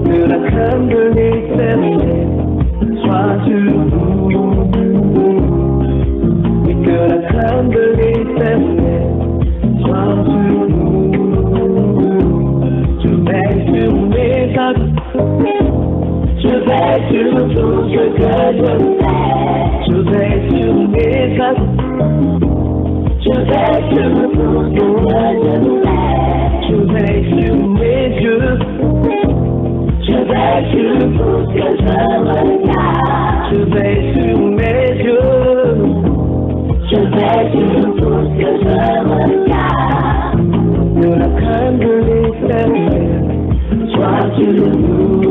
Que la crème de l'éternel soit sur nous. Et que la crème de l'éternel soit sur nous. Je veille sur mes actes, je veille sur tout ce que je fais. Je veille sur mes actes, je veille sur tout ce que je fais. Je veille sur mes yeux, je veille sur tout ce que je regarde. Je veille sur mes yeux, je veille sur tout ce que je regarde. Que la crème de l'éternel soit sur nous.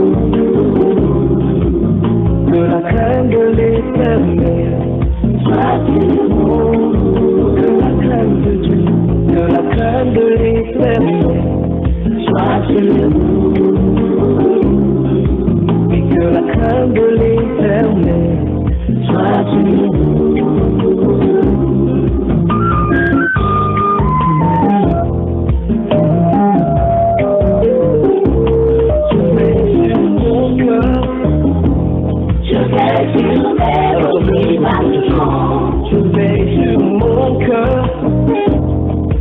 Que la crème de l'éternel soit sur nous. Que la crème de Dieu, que la crème de l'éternel soit sur nous. Et que la crème de l'éternel soit sur nous. Je veille sur mon cœur,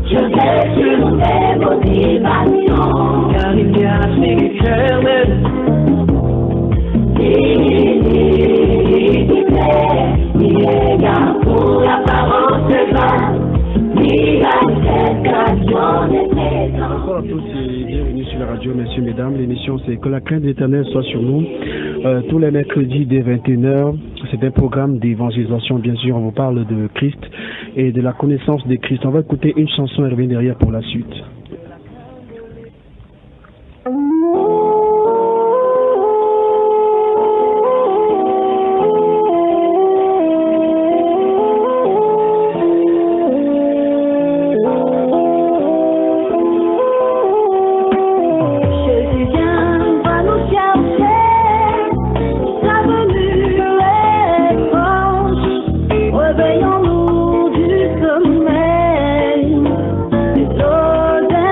je veille sur mes motivations, car il y a l'éternel il est garde pour la parole de Dieu, ni l'acceptation des présents. Bonsoir à tous et bienvenue sur la radio, messieurs, mesdames. L'émission c'est Que la crainte de l'Éternel soit sur nous. Tous les mercredis dès 21h, c'est un programme d'évangélisation, bien sûr. On vous parle de Christ et de la connaissance de Christ. On va écouter une chanson et revenir derrière pour la suite. Réveillons-nous du sommeil, les odeurs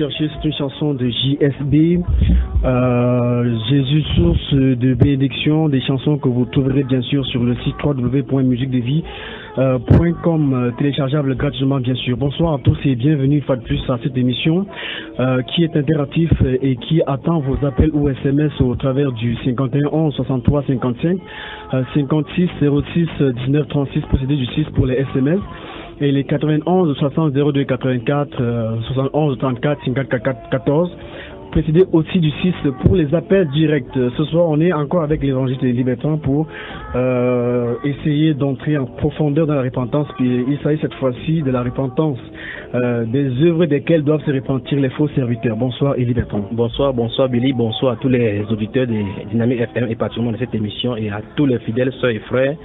chercher, c'est une chanson de JSB, Jésus source de bénédiction, des chansons que vous trouverez bien sûr sur le site www.musiquedevie.com, téléchargeable gratuitement bien sûr. Bonsoir à tous et bienvenue une fois de plus à cette émission qui est interactive et qui attend vos appels ou SMS au travers du 51 11 63 55 56 06 19 36 procédé du 6 pour les SMS. Et les 91 60 02 84 71 34 54 14 précédé aussi du 6 pour les appels directs. Ce soir, on est encore avec l'évangile Libertin pour essayer d'entrer en profondeur dans la repentance. Puis il s'agit cette fois-ci de la repentance des œuvres desquelles doivent se repentir les faux serviteurs. Bonsoir Elie Bertrand. Bonsoir Billy, bonsoir à tous les auditeurs de Dynamique FM et particulièrement de cette émission et à tous les fidèles sœurs et frères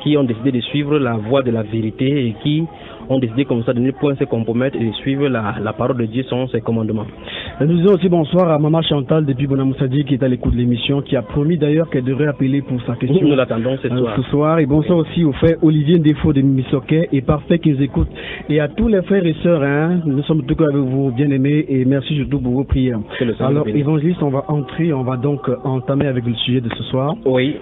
qui ont décidé de suivre la voie de la vérité et qui ont décidé comme ça de ne point se compromettre et de suivre la parole de Dieu selon ses commandements. Nous disons aussi bonsoir à Maman Chantal depuis Bonamoussadi qui est à l'écoute de l'émission, qui a promis d'ailleurs qu'elle devrait appeler pour sa question. Nous l'attendons ce soir. Et bonsoir aussi au frère Olivier Ndefo de Mimisoké et Parfait qui nous écoute. Et à tous les frères et sœurs, nous sommes tous avec vous, bien aimés, et merci surtout pour vos prières. Alors, évangéliste, on va donc entamer avec le sujet de ce soir. Oui.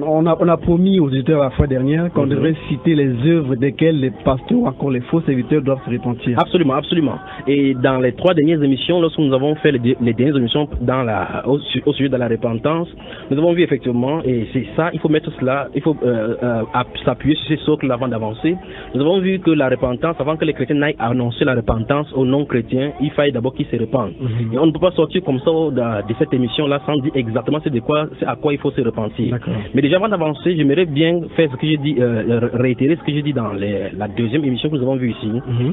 On a promis aux auditeurs la fois dernière qu'on devrait citer les œuvres desquelles les pasteurs ou encore les faux serviteurs doivent se repentir. Absolument, absolument. Et dans les 3 dernières émissions, lorsque nous avons fait les dernières émissions au sujet de la repentance, nous avons vu effectivement, et c'est ça, il faut mettre cela, il faut s'appuyer sur ces socles avant d'avancer. Nous avons vu que la repentance, avant que les chrétiens n'aillent annoncer la repentance aux non-chrétiens, il fallait d'abord qu'ils se repentent. Et on ne peut pas sortir comme ça de cette émission-là sans dire exactement c'est à quoi il faut se repentir. Mais déjà avant d'avancer, j'aimerais bien faire ce que j'ai dit, réitérer ce que j'ai dit dans la deuxième émission que nous avons vue ici.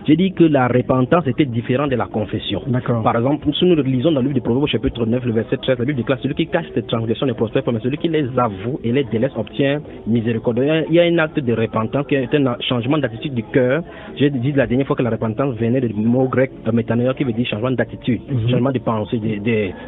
J'ai dit que la repentance était différente de la confession. Par exemple, si nous lisons dans le livre de Proverbes chapitre 9, le verset 13, la Bible déclare: celui qui cache ses transgressions ne prospère pas, mais celui qui les avoue et les délaisse obtient miséricorde. Il y a un acte de repentance qui est un changement d'attitude du cœur. J'ai dit la dernière fois que la repentance venait du mot grec métanoi qui veut dire changement d'attitude, changement de pensée,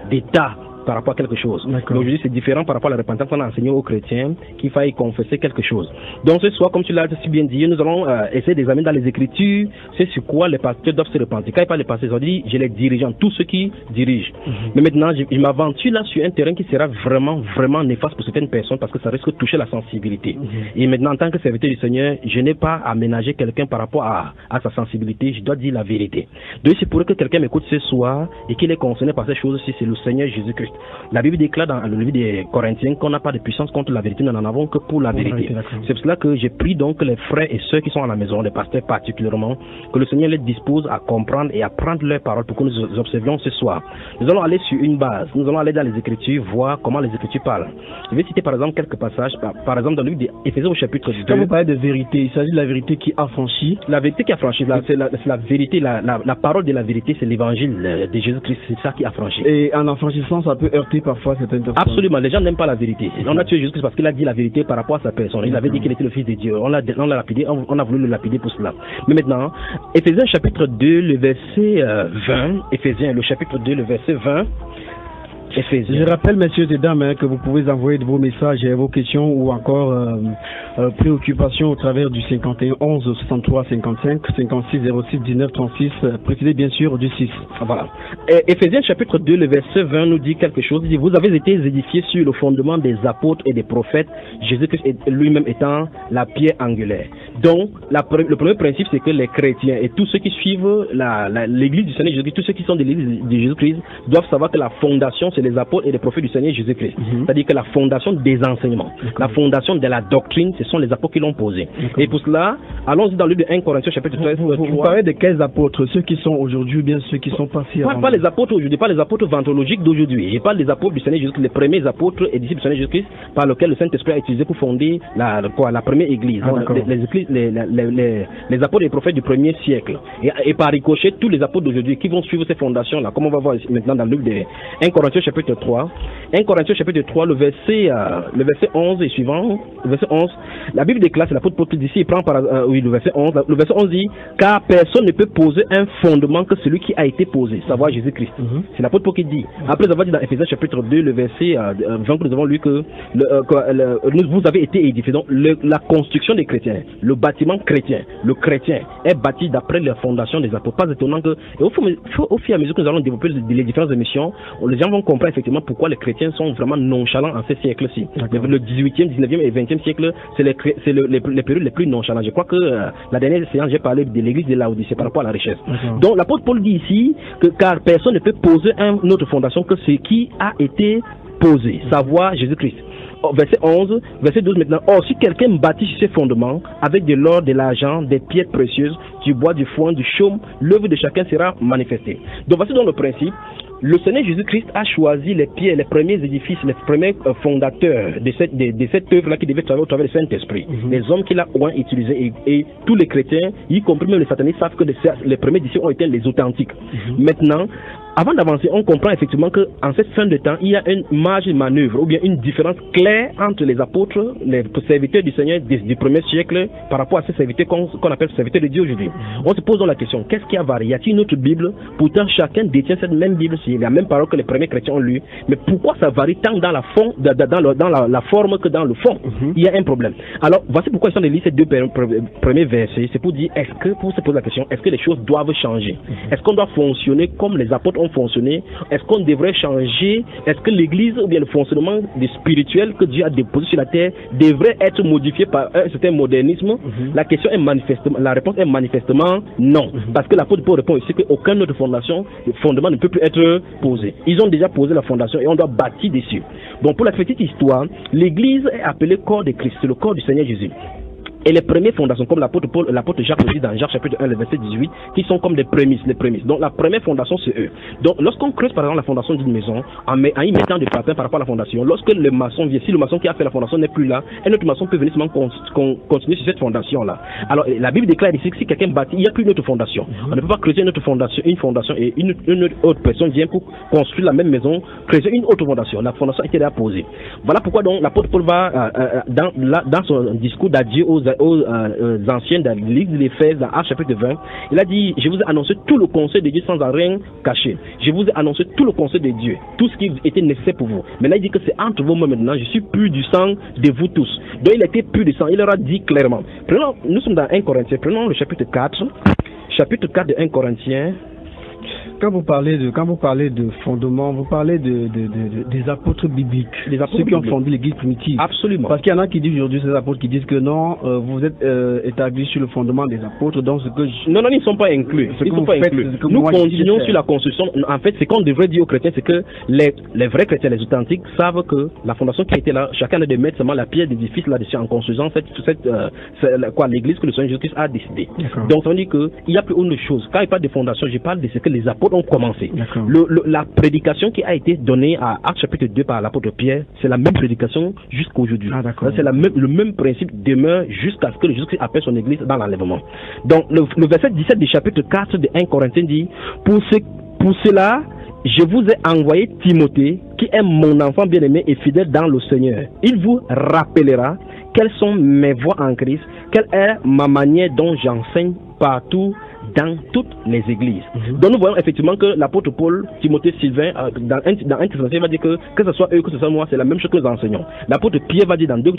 d'état par rapport à quelque chose. Mais aujourd'hui, c'est différent par rapport à la repentance qu'on a enseigné aux chrétiens qu'il faille confesser quelque chose. Donc ce soir, comme tu l'as si bien dit, nous allons essayer d'examiner dans les Écritures c'est sur quoi les pasteurs doivent se repentir. Quand ils parlent des pasteurs, ils ont dit j'ai les dirigeants, tous ceux qui dirigent. Mais maintenant, je m'aventure là sur un terrain qui sera vraiment, vraiment néfaste pour certaines personnes parce que ça risque de toucher la sensibilité. Et maintenant, en tant que serviteur du Seigneur, je n'ai pas à ménager quelqu'un par rapport à sa sensibilité, je dois dire la vérité. Donc c'est pour que quelqu'un m'écoute ce soir et qu'il est concerné par ces choses-ci, c'est le Seigneur Jésus-Christ. La Bible déclare dans le livre des Corinthiens qu'on n'a pas de puissance contre la vérité, nous n'en avons que pour la vérité. C'est pour cela que j'ai pris donc les frères et ceux qui sont à la maison, les pasteurs particulièrement, que le Seigneur les dispose à comprendre et à prendre leurs paroles pour que nous observions ce soir. Nous allons aller sur une base, nous allons aller dans les Écritures, voir comment les Écritures parlent. Je vais citer par exemple quelques passages, par exemple dans le livre d'Éphésiens au chapitre 2. Quand vous parlez de vérité, il s'agit de la vérité qui affranchit. La vérité qui affranchit, c'est la vérité, la parole de la vérité, c'est l'évangile de Jésus-Christ, c'est ça qui affranchit. Et en affranchissant, ça peut heurter parfois certaines personnes. Absolument, les gens n'aiment pas la vérité. On a tué Jésus-Christ parce qu'il a dit la vérité par rapport à sa personne. Il avait dit qu'il était le Fils de Dieu. On l'a lapidé, on a voulu le lapider pour cela. Mais maintenant, Éphésiens chapitre 2, le verset 20, Éphésiens, le chapitre 2, le verset 20. Je rappelle, messieurs et dames, que vous pouvez envoyer vos messages et vos questions ou encore préoccupations au travers du 51 11 63 55 56 06 19 36, précisé bien sûr du 6. Voilà. Éphésiens chapitre 2, le verset 20 nous dit quelque chose. Il dit: vous avez été édifiés sur le fondement des apôtres et des prophètes, Jésus-Christ lui-même étant la pierre angulaire. Donc, le premier principe, c'est que les chrétiens et tous ceux qui suivent l'église du Seigneur Jésus-Christ, tous ceux qui sont de l'église de Jésus-Christ, doivent savoir que la fondation, c'est les apôtres et les prophètes du Seigneur Jésus-Christ. C'est-à-dire que la fondation des enseignements, la fondation de la doctrine, ce sont les apôtres qui l'ont posée. Et pour cela, allons-y dans le livre de 1 Corinthiens chapitre 13. Vous parlez de quels apôtres? Ceux qui sont aujourd'hui ou bien ceux qui sont passés avant? Pas les apôtres aujourd'hui, pas les apôtres vantologiques d'aujourd'hui. Je parle des apôtres du Seigneur Jésus-Christ, les premiers apôtres et disciples du Seigneur Jésus-Christ par lesquels le Saint-Esprit a utilisé pour fonder la première église. Les apôtres et les prophètes du premier siècle. Et par ricochet, tous les apôtres d'aujourd'hui qui vont suivre ces fondations-là, comme on va voir maintenant dans le livre de 1 Corinthiens chapitre chapitre 3. 1 Corinthiens chapitre 3, le verset 11 et suivant, le verset 11, la Bible déclare, c'est l'apôtre Paul qui dit ici, il prend le verset 11, le verset 11 dit, car personne ne peut poser un fondement que celui qui a été posé, savoir Jésus-Christ. C'est l'apôtre Paul qui dit. Après avoir dit dans Éphésiens chapitre 2, le verset 20, nous avons lu que vous avez été édifiés. Donc la construction des chrétiens, le bâtiment chrétien, le chrétien est bâti d'après la fondation des apôtres. Pas étonnant que, et au fur et à mesure que nous allons développer les différentes émissions, les gens vont comprendre effectivement pourquoi les chrétiens sont vraiment nonchalants en ces siècles-ci. Le 18e, 19e et 20e siècle, c'est les périodes les plus nonchalants. Je crois que la dernière séance, j'ai parlé de l'église de Laodicée par rapport à la richesse. Donc l'apôtre Paul dit ici que car personne ne peut poser une autre fondation que ce qui a été posé, savoir Jésus-Christ. Verset 11, verset 12 maintenant. Or, si quelqu'un bâtit sur ses fondements avec de l'or, de l'argent, des pierres précieuses, du bois, du foin, du chaume, l'œuvre de chacun sera manifestée. Donc, voici donc le principe. Le Seigneur Jésus-Christ a choisi les pierres, les premiers édifices, les premiers fondateurs de cette œuvre-là qui devait travailler au travers du Saint-Esprit. Les hommes qu'il a utilisés et tous les chrétiens, y compris même les satanistes, savent que les premiers disciples ont été les authentiques. Maintenant, avant d'avancer, on comprend effectivement qu'en cette fin de temps, il y a une marge de manœuvre ou bien une différence claire entre les apôtres, les serviteurs du Seigneur du premier siècle par rapport à ces serviteurs qu'on appelle serviteurs de Dieu aujourd'hui. On se pose donc la question, qu'est-ce qui a varié? Y a-t-il une autre Bible? Pourtant, chacun détient cette même Bible, c'est la même parole que les premiers chrétiens ont lu. Mais pourquoi ça varie tant dans la forme, dans la forme que dans le fond? Il y a un problème. Alors, voici pourquoi ils sont listés ces deux premiers versets. C'est pour dire, pour se poser la question, est-ce que les choses doivent changer? Est-ce qu'on doit fonctionner comme les apôtres ont fonctionné? Est-ce qu'on devrait changer? Est-ce que l'église ou bien le fonctionnement spirituel que Dieu a déposé sur la terre devrait être modifié par un certain modernisme? La question est manifestement, la réponse est manifestement non. Parce que l'apôtre Paul répond ici qu'aucune autre fondement ne peut plus être posé. Ils ont déjà posé la fondation et on doit bâtir dessus. Bon, pour la petite histoire, l'église est appelée corps de Christ, c'est le corps du Seigneur Jésus. Et les premières fondations, comme l'apôtre Jacques le dit dans Jacques chapitre 1, le verset 18, qui sont comme des prémices, les prémices. Donc la première fondation, c'est eux. Donc lorsqu'on creuse par exemple la fondation d'une maison, en y mettant des patins par rapport à la fondation, lorsque le maçon vient, si le maçon qui a fait la fondation n'est plus là, un autre maçon peut venir seulement continuer sur cette fondation-là. Alors la Bible déclare ici que si quelqu'un bâtit, il n'y a plus une autre fondation. On ne peut pas creuser une fondation et une autre personne vient pour construire la même maison, creuser une autre fondation. La fondation a été déjà posée. Voilà pourquoi donc l'apôtre Paul va, dans son discours d'adieu aux anciens de l'église d'Éphèse, dans Actes chapitre 20, il a dit, je vous ai annoncé tout le conseil de Dieu sans en rien cacher. Je vous ai annoncé tout le conseil de Dieu, tout ce qui était nécessaire pour vous. Maintenant, il dit que c'est entre vous maintenant, je suis pur du sang de vous tous. Donc, il a été pur du sang, il leur a dit clairement. Nous sommes dans 1 Corinthiens, prenons le chapitre 4 de 1 Corinthiens. Quand vous parlez de fondement, vous parlez des apôtres bibliques, ceux qui ont fondé l'église primitive. Absolument. Parce qu'il y en a qui disent aujourd'hui, ces apôtres qui disent que non, vous êtes établis sur le fondement des apôtres, donc ce que non, ils ne sont pas inclus. Nous continuons sur la construction. En fait, ce qu'on devrait dire aux chrétiens, c'est que les vrais chrétiens, les authentiques, savent que la fondation qui a été là, chacun a de mettre seulement la pierre d'édifice là-dessus en construisant l'église que le Seigneur Jésus-Christ a décidé. Donc, ça veut dire qu'il n'y a plus autre chose. Quand il parle de fondation, je parle de ce que les apôtres ont commencé. La prédication qui a été donnée à Actes chapitre 2 par l'apôtre Pierre, c'est la même prédication jusqu'à aujourd'hui. C'est le même principe demeure jusqu'à ce que Jésus-Christ appelle son église dans l'enlèvement. Donc le verset 17 du chapitre 4 de 1 Corinthiens dit, pour cela, je vous ai envoyé Timothée, qui est mon enfant bien-aimé et fidèle dans le Seigneur. Il vous rappellera quelles sont mes voies en Christ, quelle est ma manière dont j'enseigne partout dans toutes les églises. Donc nous voyons effectivement que l'apôtre Paul, Timothée, Sylvain, dans un Thessaloniciens va dire que ce soit eux, que ce soit moi, c'est la même chose que nous enseignons. L'apôtre Pierre va dire dans 2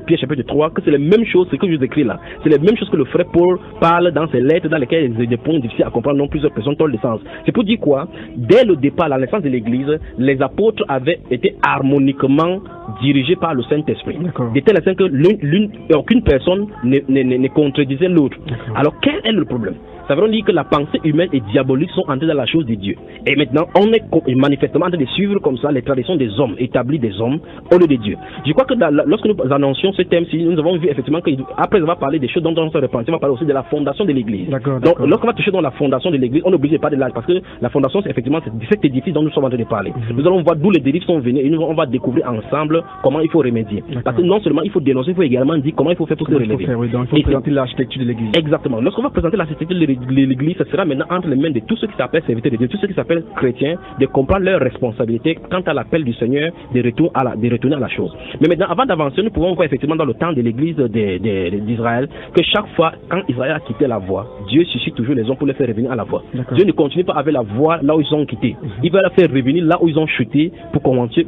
Pierre chapitre 3 que c'est la même chose, ce que je vous écris là. C'est la même chose que le frère Paul parle dans ses lettres dans lesquelles il y a des points difficiles à comprendre, non plusieurs personnes ont le sens. C'est pour dire quoi? Dès le départ, la naissance de l'église, les apôtres avaient été harmoniquement dirigés par le Saint-Esprit. De telle sorte que aucune personne ne contredisait l'autre. Alors quel est le problème? Ça veut dire que la pensée humaine et diabolique sont entrées dans la chose de Dieu. Et maintenant, on est manifestement en train de suivre comme ça les traditions des hommes, établies des hommes, au lieu de Dieu. Je crois que lorsque nous annoncions ce thème-ci, nous avons vu effectivement qu'après avoir parlé des choses dont on se repentit, on va parler aussi de la fondation de l'église. Donc, lorsqu'on va toucher dans la fondation de l'église, on est obligé de parler de l'âge, parce que la fondation, c'est effectivement cet édifice dont nous sommes en train de parler. Nous allons voir d'où les dérives sont venues et on va découvrir ensemble comment il faut remédier. Parce que non seulement il faut dénoncer, il faut également dire comment il faut faire pour se remédier. Donc, il faut présenter l'architecture de l'église. Exactement. Lorsqu'on va présenter l'architecture de l'Église, ce sera maintenant entre les mains de tous ceux qui s'appellent serviteurs de Dieu, tous ceux qui s'appellent chrétiens, de comprendre leurs responsabilités quant à l'appel du Seigneur de retourner à la chose. Mais maintenant, avant d'avancer, nous pouvons voir effectivement dans le temps de l'Église d'Israël que chaque fois, quand Israël a quitté la voie, Dieu suscite toujours les hommes pour les faire revenir à la voie. Dieu ne continue pas avec la voie là où ils ont quitté. Il va les faire revenir là où ils ont chuté pour continuer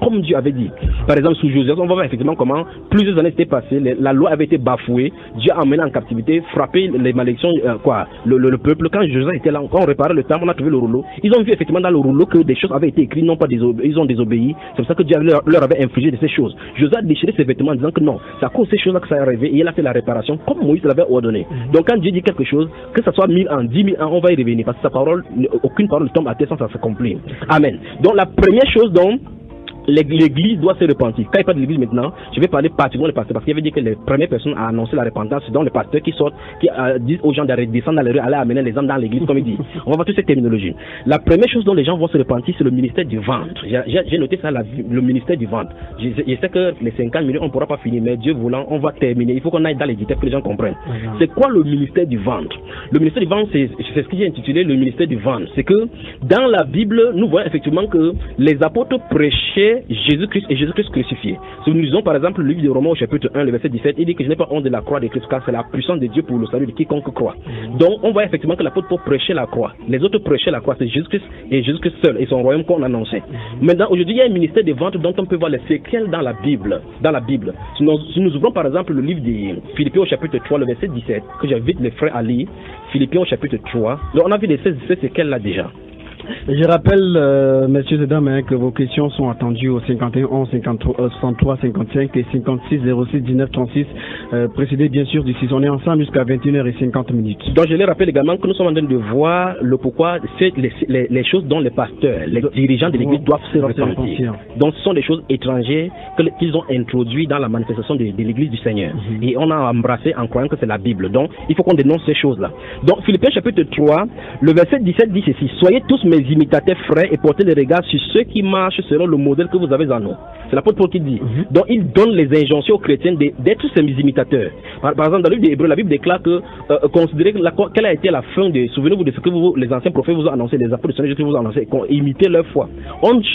comme Dieu avait dit. Par exemple, sous Joseph, on va voir effectivement comment plusieurs années étaient passées, la loi avait été bafouée, Dieu a emmené en captivité, frappé les malédictions, le peuple. Quand Joseph était là, quand on réparait le temple, on a trouvé le rouleau. Ils ont vu effectivement dans le rouleau que des choses avaient été écrites, non pas ils ont désobéi. C'est pour ça que Dieu leur avait infligé de ces choses. Joseph a déchiré ses vêtements en disant que non, c'est à cause de ces choses-là que ça est arrivé et il a fait la réparation comme Moïse l'avait ordonné. Donc quand Dieu dit quelque chose, que ça soit 1000 ans, 10 000 ans, on va y revenir parce que sa parole, aucune parole ne tombe à terre sans s'accomplir. Amen. Donc la première chose dont l'Église doit se repentir. Quand il parle de l'Église maintenant, je vais parler particulièrement des pasteurs parce qu'il avait dit que les premières personnes à annoncer la repentance, c'est donc les pasteurs qui sortent, qui disent aux gens d'aller descendre dans les rues, aller amener les âmes dans l'Église, comme il dit. On va voir toutes ces terminologies. La première chose dont les gens vont se repentir, c'est le ministère du ventre. J'ai noté ça, le ministère du ventre. Je sais que les 50 minutes, on ne pourra pas finir, mais Dieu voulant, on va terminer. Il faut qu'on aille dans les détails pour que les gens comprennent. C'est quoi le ministère du ventre? Le ministère du ventre, c'est ce que j'ai intitulé le ministère du ventre. C'est que dans la Bible, nous voyons effectivement que les apôtres prêchaient Jésus-Christ et Jésus-Christ crucifié. Si nous lisons par exemple le livre de Romains au chapitre 1, le verset 17, il dit que je n'ai pas honte de la croix de Christ car c'est la puissance de Dieu pour le salut de quiconque croit. Donc on voit effectivement que l'apôtre Paul prêchait la croix. Les autres prêchaient la croix, c'est Jésus-Christ et Jésus-Christ seul et son royaume qu'on annonçait. Maintenant aujourd'hui il y a un ministère de vente dont on peut voir les séquelles dans la Bible. Si nous ouvrons par exemple le livre de Philippiens au chapitre 3, le verset 17, que j'invite les frères à lire, Philippiens au chapitre 3, donc on a vu ces séquelles là déjà. Je rappelle, messieurs et dames, que vos questions sont attendues au 51 11 63 55 et 56 06 19 36, précédé bien sûr du 6. On est ensemble jusqu'à 21h50. Donc je les rappelle également que nous sommes en train de voir le pourquoi c'est les choses dont les pasteurs, les dirigeants de l'Église doivent se repentir. Donc ce sont des choses étrangères qu'ils ont introduites dans la manifestation de l'Église du Seigneur. Et on a embrassé en croyant que c'est la Bible. Donc il faut qu'on dénonce ces choses-là. Donc Philippiens chapitre 3, le verset 17 dit ceci: soyez tous mes imitateurs frères et portez les regards sur ceux qui marchent selon le modèle que vous avez en nous. C'est l'apôtre Paul qui dit. Donc il donne les injonctions aux chrétiens d'être ces imitateurs. Par exemple dans le livre des Hébreux, la Bible déclare que considérez quelle a été la fin de, souvenez-vous de ce que les anciens prophètes vous ont annoncé, les apôtres du Seigneur Jésus vous ont annoncé, imitez leur foi.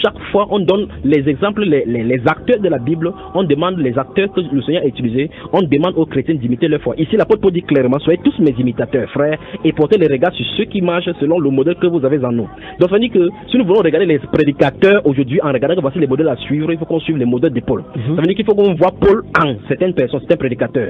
Chaque fois on donne les exemples, les acteurs de la Bible, on demande les acteurs que le Seigneur a utilisés, on demande aux chrétiens d'imiter leur foi. Ici l'apôtre Paul dit clairement: soyez tous mes imitateurs frères et portez les regards sur ceux qui marchent selon le modèle que vous avez en nous. Donc ça veut dire que si nous voulons regarder les prédicateurs aujourd'hui, en regardant que voici les modèles à suivre, il faut qu'on suive les modèles de Paul. Ça veut dire qu'il faut qu'on voit Paul en certaines personnes, certains prédicateurs.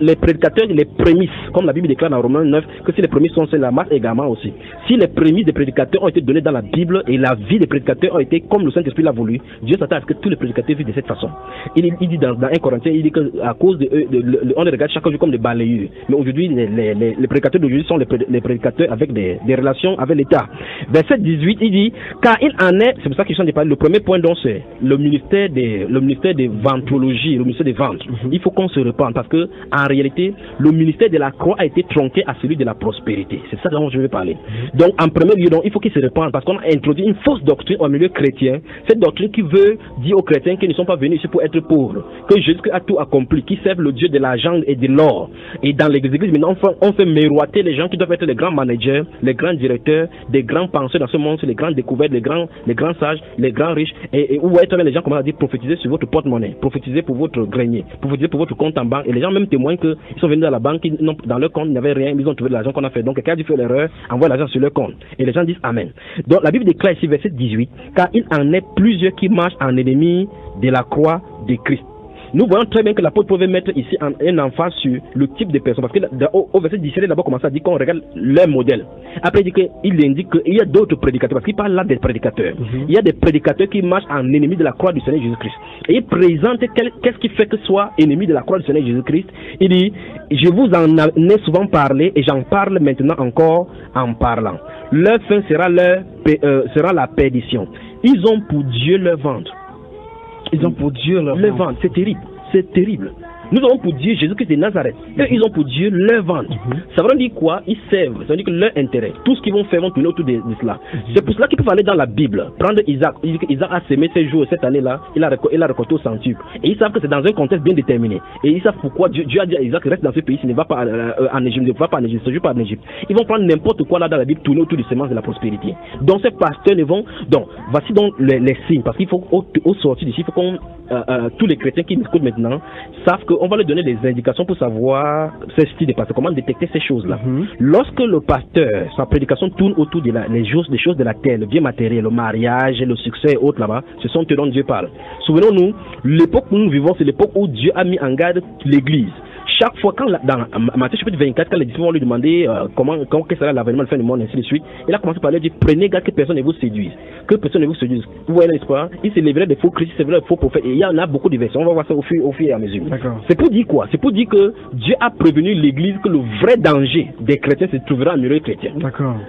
Les prédicateurs, les prémices, comme la Bible déclare dans Romains 9, que si les prémices sont celles, la masse également aussi. Si les prémices des prédicateurs ont été données dans la Bible et la vie des prédicateurs a été comme le Saint-Esprit l'a voulu, Dieu s'attend à ce que tous les prédicateurs vivent de cette façon. Il dit dans 1 Corinthiens, il dit qu'à cause de eux, on les regarde chaque jour comme des balayeurs. Mais aujourd'hui, les prédicateurs d'aujourd'hui sont les prédicateurs avec des relations avec l'État. Verset 18, il dit: car il en est, c'est pour ça qu'ils sont déparlés. Le premier point donc c'est le ministère des ventologies, le ministère des ventes. Il faut qu'on se repente parce que en réalité le ministère de la croix a été tronqué à celui de la prospérité. C'est ça dont je vais parler. Donc en premier lieu, donc, il faut qu'ils se repentent parce qu'on a introduit une fausse doctrine au milieu chrétien. Cette doctrine qui veut dire aux chrétiens qu'ils ne sont pas venus ici pour être pauvres, que Jésus a tout accompli, qui servent le Dieu de l'argent et de l'or. Et dans les églises maintenant on fait miroiter les gens qui doivent être les grands managers, les grands directeurs, des grands penseurs dans ce monde, les grandes découvertes, les grands sages, les grands riches, et où est les gens commencent à dire prophétiser sur votre porte-monnaie, prophétiser pour votre grenier, prophétiser pour votre compte en banque, et les gens même témoignent qu'ils sont venus dans la banque, dans leur compte il n'y avait rien, ils ont trouvé de l'argent qu'on a fait, donc quelqu'un a dû faire l'erreur, envoie l'argent sur leur compte, et les gens disent amen. Donc la Bible déclare ici verset 18, car il en est plusieurs qui marchent en ennemis de la croix de Christ. Nous voyons très bien que l'apôtre pouvait mettre ici un emphase sur le type de personne. Parce que au verset 17, il a d'abord commencé à dire qu'on regarde leur modèle. Après, il indique qu'il y a d'autres prédicateurs. Parce qu'il parle là des prédicateurs. Il y a des prédicateurs qui marchent en ennemi de la croix du Seigneur Jésus-Christ. Et il présente qu'est-ce qui fait que soit ennemi de la croix du Seigneur Jésus-Christ. Il dit, je vous en ai souvent parlé et j'en parle maintenant encore en parlant. Leur fin sera la perdition. Ils ont pour Dieu leur ventre. Ils ont pour Dieu leur ventre. C'est terrible. C'est terrible. Nous avons pour Dieu Jésus-Christ de Nazareth. Eux, ils ont pour Dieu leur ventre. Ça veut dire quoi? Ils servent. Ça veut dire que leur intérêt, tout ce qu'ils vont faire vont tourner autour de cela. C'est pour cela qu'ils peuvent aller dans la Bible, prendre Isaac. Isaac a semé ces jours, cette année-là, il a récolté au centuple. Et ils savent que c'est dans un contexte bien déterminé. Et ils savent pourquoi Dieu a dit à Isaac, reste dans ce pays, il ne va pas en Égypte, ne va pas en Égypte, ne se joue pas en Égypte. Ils vont prendre n'importe quoi là dans la Bible, tourner autour du semence de la prospérité. Donc ces pasteurs ne vont. Donc, voici donc les signes, parce qu'il faut au sortir d'ici, il faut qu'on tous les chrétiens qui nous écoutent maintenant savent qu'on va leur donner des indications pour savoir ce style de pasteur, comment détecter ces choses-là. Lorsque le pasteur, sa prédication tourne autour des choses de la terre, le bien matériel, le mariage, le succès et autres là-bas, ce sont eux dont Dieu parle. Souvenons-nous, l'époque où nous vivons, c'est l'époque où Dieu a mis en garde l'Église. Chaque fois, quand dans Matthieu chapitre 24, quand les disciples vont lui demander comment qu'est-ce sera l'avènement de fin du monde, ainsi de suite, il a commencé par leur dire, prenez garde que personne ne vous séduise. Que personne ne vous séduise. Vous voyez, n'est-ce pas? Il s'élèverait des faux Christ, il s'élèverait des faux prophètes. Et il y en a beaucoup de versions. On va voir ça au fur et à mesure. C'est pour dire quoi? C'est pour dire que Dieu a prévenu l'Église que le vrai danger des chrétiens se trouvera en milieu chrétien.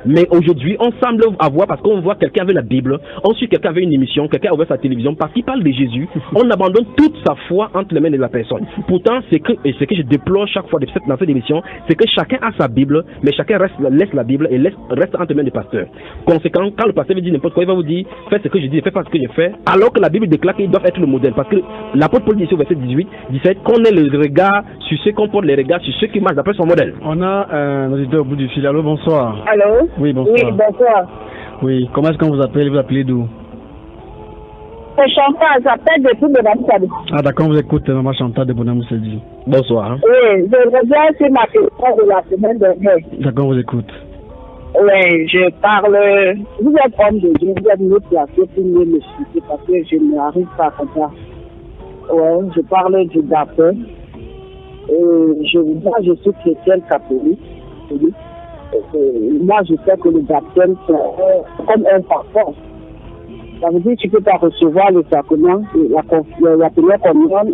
Mais aujourd'hui, on semble avoir, parce qu'on voit quelqu'un avec la Bible, on suit quelqu'un avec une émission, quelqu'un a ouvert sa télévision, parce qu'il parle de Jésus, on abandonne toute sa foi entre les mains de la personne. Pourtant, ce que je déplore chaque fois dans cette émission, c'est que chacun a sa Bible, mais chacun laisse la Bible et reste entre les mains du pasteur. Conséquent, quand le pasteur veut dire n'importe quoi, il va vous dire, fais ce que je dis, fais pas ce que je fais, alors que la Bible déclare qu'ils doivent être le modèle. Parce que l'apôtre Paul dit au verset 18, qu'on ait le regard sur ceux qu'on porte les regards sur ceux qui marchent d'après son modèle. On a un auditeur au bout du fil. Allô, bonsoir. Allô? Oui, bonsoir. Oui, bonsoir. Oui, comment est-ce qu'on vous appelle? Vous appelez d'où? C'est Chantal, j'appelle depuis Bonamoussadi. Ah d'accord, on vous écoute, maman Chantal de Bonamoussadi. Bonsoir. Oui, je reviens sur ma question de la semaine dernière. D'accord, on vous écoute. Oui, je parle. Vous êtes homme de Dieu, vous êtes mieux placé pour mieux me expliquer parce que je n'arrive pas à ça. Oui, je parle du baptême. Moi, je suis chrétienne catholique. Moi, je sais que le baptême, c'est comme un parfum. Ça veut dire que tu peux pas recevoir le sacrement, la première communion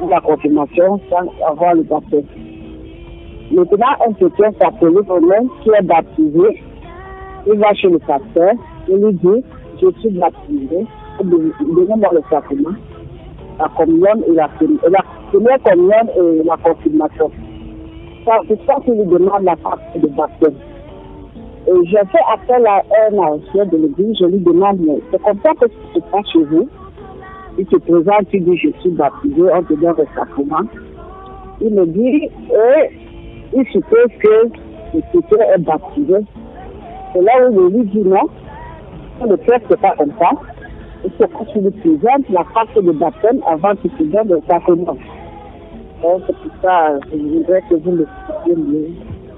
ou la confirmation sans avoir le baptême. Maintenant, un chrétien catholique qui est baptisé, il va chez le pasteur, il lui dit, je suis baptisé, donnez-moi le sacrement, la communion et la première communion et la confirmation. C'est ça qu'il lui demande la partie de baptême. Et je fais appel à un ancien de l'église, je lui demande, mais c'est comme ça que ça se passe chez vous. Il se présente, il dit, je suis baptisé, on te donne le sacrement. Il me dit, il suppose que le chrétien est baptisé. Et là où je lui dis non, le texte n'est pas comme ça. Il faut que tu lui présentes la partie de baptême avant qu'il te donne le sacrement. Donc c'est pour ça que je voudrais que vous me expliquiez mieux.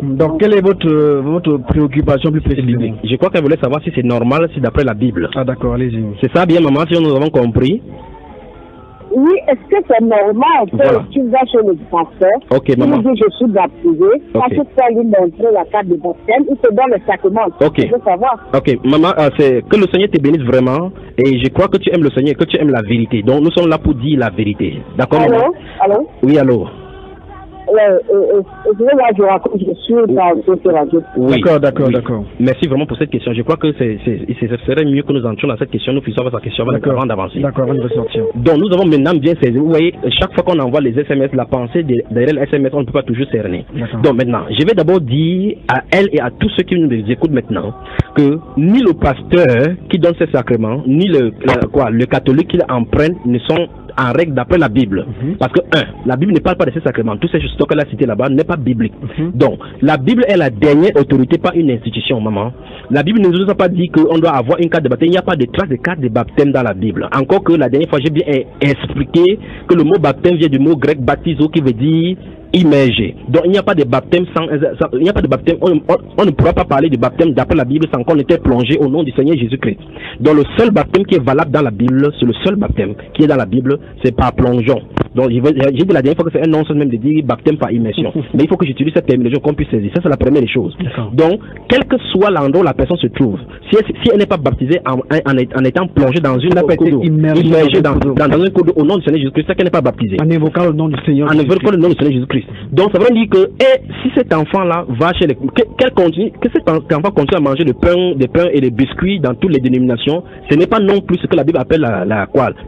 Donc, quelle est votre préoccupation plus précisément? Je crois qu'elle voulait savoir si c'est normal, si d'après la Bible. Ah d'accord, allez-y. C'est ça bien, maman, si nous avons compris. Oui, est-ce que c'est normal que tu vas chez le pasteur, ok, maman. Il dit je suis baptisé, quand tu peux lui montrer la carte de baptême, il te donne le sacrement. Ok. Je veux savoir. Ok, maman, c'est que le Seigneur te bénisse vraiment, et je crois que tu aimes le Seigneur, que tu aimes la vérité. Donc nous sommes là pour dire la vérité. D'accord, maman? Allô? Oui, allô? Je raconte, je suis dans ce radio. Oui. D'accord. Merci vraiment pour cette question. Je crois que ce serait mieux que nous entrions dans cette question, nous puissions avoir sa question avant d'avancer. D'accord, avant de sortir. Donc nous avons maintenant bien saisi. Vous voyez, chaque fois qu'on envoie les SMS, la pensée derrière les SMS, on ne peut pas toujours cerner. Donc maintenant, je vais d'abord dire à elle et à tous ceux qui nous écoutent maintenant que ni le pasteur qui donne ces sacrements, ni le catholique qui l'emprunte ne sont en règle d'après la Bible. Parce que, la Bible ne parle pas de ces sacrements. Tous ces choses qu'elle a citées là-bas n'est pas biblique. Donc, la Bible est la dernière autorité, pas une institution, maman. La Bible ne nous a pas dit qu'on doit avoir une carte de baptême. Il n'y a pas de trace de carte de baptême dans la Bible. Encore que la dernière fois, j'ai bien expliqué que le mot baptême vient du mot grec baptizo qui veut dire immergé. Donc il n'y a pas de baptême il n'y a pas de baptême, on ne pourra pas parler de baptême d'après la Bible sans qu'on était plongé au nom du Seigneur Jésus-Christ. Donc le seul baptême qui est valable dans la Bible, c'est le seul baptême qui est dans la Bible, c'est par plongeon. Donc j'ai dit la dernière fois que c'est un non-sens même de dire baptême par immersion. Mais il faut que j'utilise cette terminologie qu'on puisse saisir. Ça c'est la première des choses. Donc quel que soit l'endroit où la personne se trouve, si elle n'est pas baptisée en étant plongée dans une immergée dans un cours d'eau au nom du Seigneur Jésus-Christ, c'est qu'elle n'est pas baptisée. En évoquant le nom du Seigneur. En évoquant le nom du Seigneur Jésus-Christ. Jésus-Christ. Donc ça veut dire que si cet enfant-là va chez que cet enfant continue à manger des pains et des biscuits dans toutes les dénominations, ce n'est pas non plus ce que la Bible appelle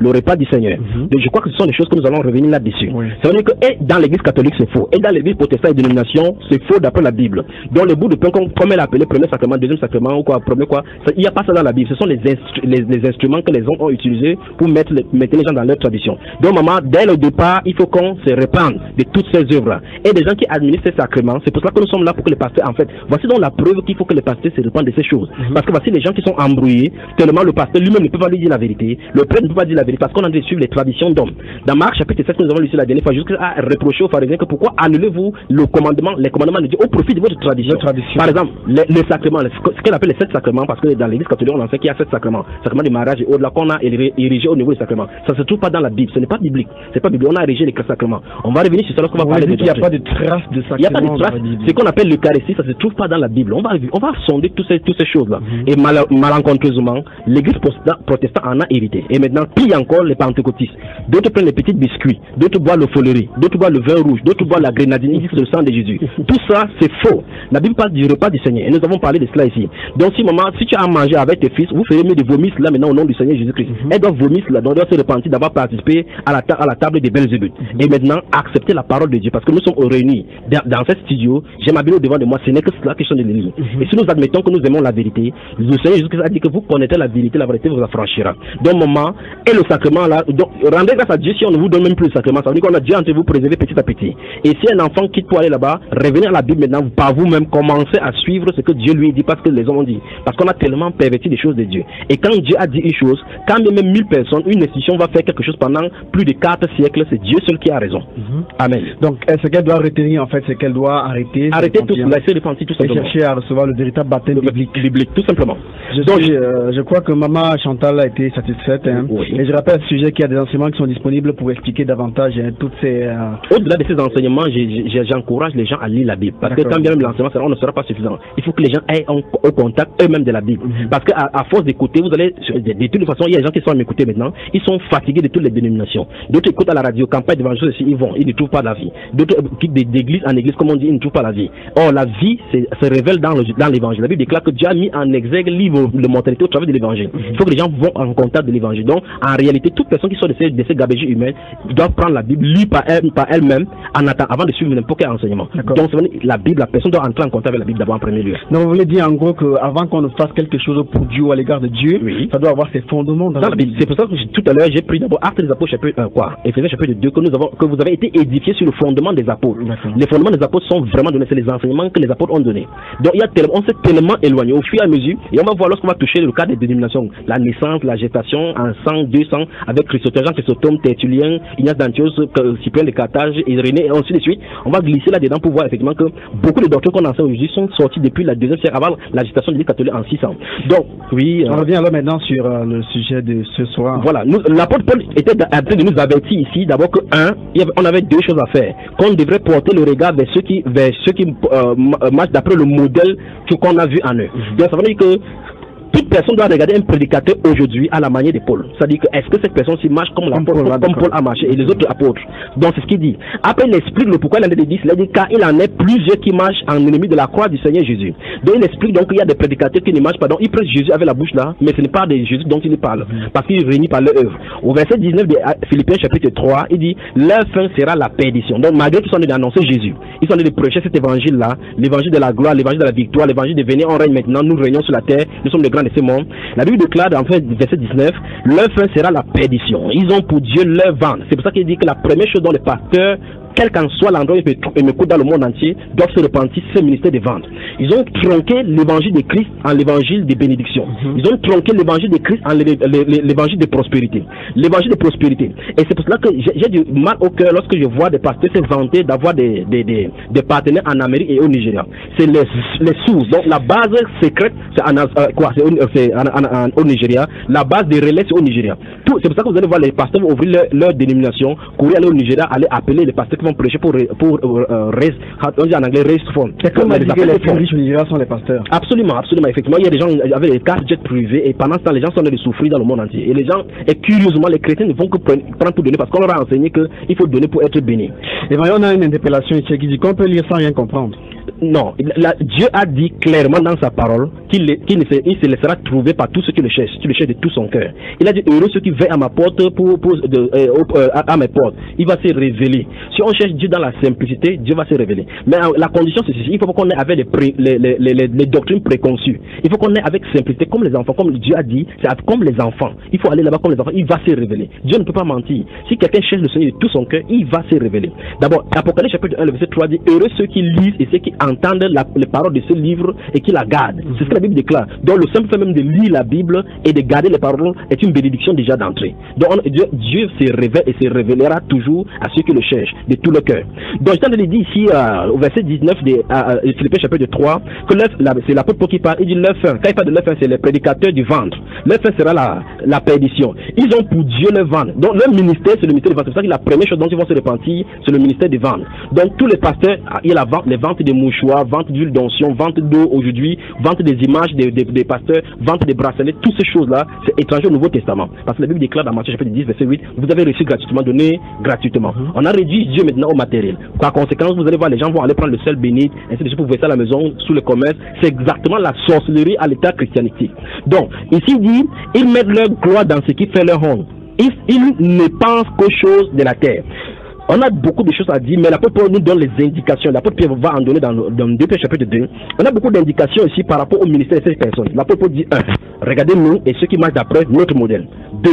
le repas du Seigneur. Donc je crois que ce sont des choses que nous allons revenir là-dessus. Oui. Ça veut dire que dans l'église catholique c'est faux, et dans l'église protestante et dénomination c'est faux d'après la Bible. Donc le bout de pain comme elle a appelé premier sacrement, deuxième sacrement ou quoi, premier quoi, il n'y a pas ça dans la Bible. Ce sont les instruments que les hommes ont utilisés pour mettre les gens dans leur tradition. Donc maman, dès le départ, il faut qu'on se répande de toutes ces œuvres. Et des gens qui administrent ces sacrements, c'est pour ça que nous sommes là pour que les pasteurs, en fait, voici donc la preuve qu'il faut que les pasteurs se répandent de ces choses. Parce que voici les gens qui sont embrouillés, tellement le pasteur lui-même ne peut pas lui dire la vérité, le prêtre ne peut pas dire la vérité parce qu'on a dû suivre les traditions d'hommes. Dans Marc chapitre 7, nous avons lu la dernière fois, jusqu'à reprocher aux pharisiens que pourquoi annulez-vous les commandements de Dieu au profit de votre tradition. Par exemple, les sacrements, ce qu'on appelle les 7 sacrements, parce que dans l'église catholique on enseigne qu'il y a 7 sacrements, sacrement du mariage et au-delà qu'on a érigé au niveau des sacrements. Ça se trouve pas dans la Bible, ce n'est pas biblique, c'est pas biblique, on a érigé les sacrements. On va revenir sur ça lorsqu'on va parler de il n'y a pas de traces de sacrements. Il n'y a pas de traces. Ce qu'on appelle l'Eucharistie, ça se trouve pas dans la Bible. On va sonder toutes ces choses-là. Et malencontreusement, l'église protestante en a hérité. Et maintenant, pire encore, les pentecôtistes. D'autres prennent les petits biscuits, d'autres boivent le folerie, d'autres boivent le vin rouge, d'autres boivent la grenadine, ils disent le sang de Jésus. Tout ça, c'est faux. La Bible parle du repas du Seigneur. Et nous avons parlé de cela ici. Donc, si tu as mangé avec tes fils, vous ferez mieux de vomir cela maintenant au nom du Seigneur Jésus-Christ. Elles doivent vomir cela, donc elles doivent se repentir d'avoir participé à la table des Belzébuth. Et maintenant, accepter la parole de Dieu. Parce que nous sommes réunis dans ce studio. J'ai ma Bible au devant de moi. Ce n'est que cela que je suis en train de lire. Et si nous admettons que nous aimons la vérité, le Seigneur Jésus-Christ a dit que vous connaîtrez la vérité vous affranchira. Donc, maman, et le sacrement là, donc, rendez grâce à Dieu si on ne vous donne même plus le sacrement. Ça veut dire qu'on a Dieu entre vous préserver petit à petit. Et si un enfant quitte pour aller là-bas, revenez à la Bible maintenant, par vous-même, commencez à suivre ce que Dieu lui dit, parce que les hommes ont dit. Parce qu'on a tellement perverti les choses de Dieu. Et quand Dieu a dit une chose, quand même 1000 personnes, une institution va faire quelque chose pendant plus de 4 siècles, c'est Dieu seul qui a raison. Amen. Donc, ce qu'elle doit retenir, en fait, c'est qu'elle doit arrêter tout cela, se repentir tout simplement. Et chercher à recevoir le véritable baptême biblique, tout simplement. Donc, je crois que maman Chantal a été satisfaite. Oui. Et je rappelle à ce sujet qu'il y a des enseignements qui sont disponibles pour expliquer davantage toutes ces... Au-delà de ces enseignements, j'encourage les gens à lire la Bible. Parce que quand bien même l'enseignement ne sera pas suffisant, il faut que les gens aient au contact eux-mêmes de la Bible. Parce qu'à force d'écouter, vous allez... De toute façon, il y a des gens qui sont à m'écouter maintenant, ils sont fatigués de toutes les dénominations. D'autres écoutent à la radio, campagne d'évangile aussi, ils ne trouvent pas la vie. D'autres quittent d'église en église, comme on dit, ils ne trouvent pas la vie. Or, la vie se révèle dans l'évangile. La Bible déclare que Dieu a mis en exergue de mortalité au travers de l'évangile. Il faut que les gens vont en contact de l'évangile. Donc, en réalité, toute personne qui sort de ces gabégies humaines doit prendre la Bible, lire par elle-même, avant de suivre n'importe quel enseignement. Donc, la Bible, la personne doit entrer en contact avec la Bible d'abord en premier lieu. Donc, vous voulez dire en gros qu'avant qu'on ne fasse quelque chose pour Dieu ou à l'égard de Dieu, ça doit avoir ses fondements dans la Bible. C'est pour ça que tout à l'heure, j'ai pris d'abord Actes des Apôtres, chapitre Éphésiens chapitre 2, que vous avez été édifiés sur le fondement des apôtres. Les fondements des apôtres sont vraiment donnés, c'est les enseignements que les apôtres ont donnés. Donc, on s'est tellement éloigné au fur et à mesure, et on va voir lorsqu'on va toucher le cas des dénominations, la naissance, la gestation, en 100, 200, avec Jean Chrysostome, Tertullien, Ignace d'Antioche, Cyprien de Carthage, Irénée, et ainsi de suite. On va glisser là-dedans pour voir effectivement que beaucoup de doctrines qu'on enseigne aujourd'hui sont sorties depuis la deuxième siècle avant la gestation de l'Église catholique en 600. Donc, oui. On revient alors maintenant sur le sujet de ce soir. Voilà. L'apôtre Paul était en train de nous avertir ici, d'abord on avait 2 choses à faire. Qu'on devrait porter le regard vers ceux qui marchent d'après le modèle qu'on a vu en eux. Donc, ça veut dire que toute personne doit regarder un prédicateur aujourd'hui à la manière de Paul. C'est-à-dire que est-ce que cette personne-ci marche comme Paul a marché et les autres apôtres. Donc c'est ce qu'il dit. Après il explique le pourquoi il en est de 10. Il a dit car il en est plusieurs qui marchent en ennemi de la croix du Seigneur Jésus. Donc il explique donc qu'il y a des prédicateurs qui ne marchent pas. Donc ils prêchent Jésus avec la bouche là, mais ce n'est pas de Jésus dont il parle. Parce qu'il réunit par leur œuvre. Au verset 19 de Philippiens chapitre 3, il dit leur fin sera la perdition. Donc malgré qu'ils sont en train d'annoncer Jésus, ils sont en train de prêcher cet évangile là, l'évangile de la gloire, l'évangile de la victoire, l'évangile de venir, on règne maintenant, nous régnons sur la terre, nous sommes les grands de ce monde. La Bible déclare en fait, verset 19, leur fin sera la perdition. Ils ont pour Dieu leur ventre. C'est pour ça qu'il dit que la première chose dont les pasteurs, quel qu'en soit l'endroit où ils me coûtent dans le monde entier, doivent se repentir, c'est le ministère des ventes. Ils ont tronqué l'évangile de Christ en l'évangile de bénédiction. Ils ont tronqué l'évangile de Christ en l'évangile de prospérité. L'évangile de prospérité. Et c'est pour cela que j'ai du mal au cœur lorsque je vois des pasteurs se vanter d'avoir des partenaires en Amérique et au Nigeria. C'est les sous. Donc la base secrète, c'est au Nigeria. La base des relais, c'est au Nigeria. C'est pour ça que vous allez voir les pasteurs ouvrir leur dénomination, courir aller au Nigeria, aller appeler les pasteurs qui vont prêcher pour on dit en anglais raise fund. C'est comme les plus riches au Nigeria sont les pasteurs. Absolument, effectivement. Il y a des gens avec des cartes jets privés et pendant ce temps, les gens sont en train de souffrir dans le monde entier. Et les gens, et curieusement, les chrétiens ne vont que prendre pour donner parce qu'on leur a enseigné qu'il faut donner pour être béni. Et voyons, on a une interpellation ici qui dit qu'on peut lire sans rien comprendre. Non, Dieu a dit clairement dans sa parole qu'il se laissera trouver par tous ceux qui le cherchent de tout son cœur. Il a dit heureux ceux qui veillent à ma porte à mes portes. Il va se révéler. Si on cherche Dieu dans la simplicité, Dieu va se révéler. Mais la condition c'est ceci, il faut pas qu'on ait avec les doctrines préconçues. Il faut qu'on ait avec simplicité comme les enfants, comme Dieu a dit, c'est comme les enfants. Il faut aller là-bas comme les enfants, il va se révéler. Dieu ne peut pas mentir. Si quelqu'un cherche le Seigneur de tout son cœur, il va se révéler. D'abord, Apocalypse chapitre 1, le verset 3 dit heureux ceux qui lisent et ceux qui entendent les paroles de ce livre et qui la gardent. C'est ce que la Bible déclare. Donc le simple fait même de lire la Bible et de garder les paroles est une bénédiction déjà d'entrée. Donc Dieu se révèle et se révélera toujours à ceux qui le cherchent de tout le cœur. Donc je t'en ai dit ici au verset 19 de Philippiens chapitre 3 que c'est l'apôtre Paul qui parle. Il dit leur fin. Quand il parle de leur fin, c'est les prédicateurs du ventre. Leur fin sera la perdition. Ils ont pour Dieu le ventre. Donc leur ministère c'est le ministère du ventre. C'est pour ça que la première chose dont ils vont se repentir c'est le ministère du ventre. Donc tous les pasteurs, il y a les ventes des mouchoirs, vente d'huile d'onction, vente d'eau aujourd'hui, vente des images des pasteurs, vente des bracelets, toutes ces choses-là, c'est étranger au Nouveau Testament. Parce que la Bible déclare dans Matthieu chapitre 10, verset 8, vous avez reçu gratuitement, donné gratuitement. On a réduit Dieu maintenant au matériel. Par conséquent, vous allez voir, les gens vont aller prendre le sel béni, ainsi de suite, pour vous ça à la maison, sous le commerce. C'est exactement la sorcellerie à l'état christianistique. Donc, ici il dit, ils mettent leur gloire dans ce qui fait leur honte. Ils ne pensent qu'aux choses de la terre. On a beaucoup de choses à dire, mais l'apôtre Paul nous donne les indications. L'apôtre Pierre va en donner dans 2 Pierre chapitre 2. On a beaucoup d'indications ici par rapport au ministère de ces personnes. L'apôtre Paul dit 1. Regardez-nous et ceux qui marchent d'après notre modèle. 2.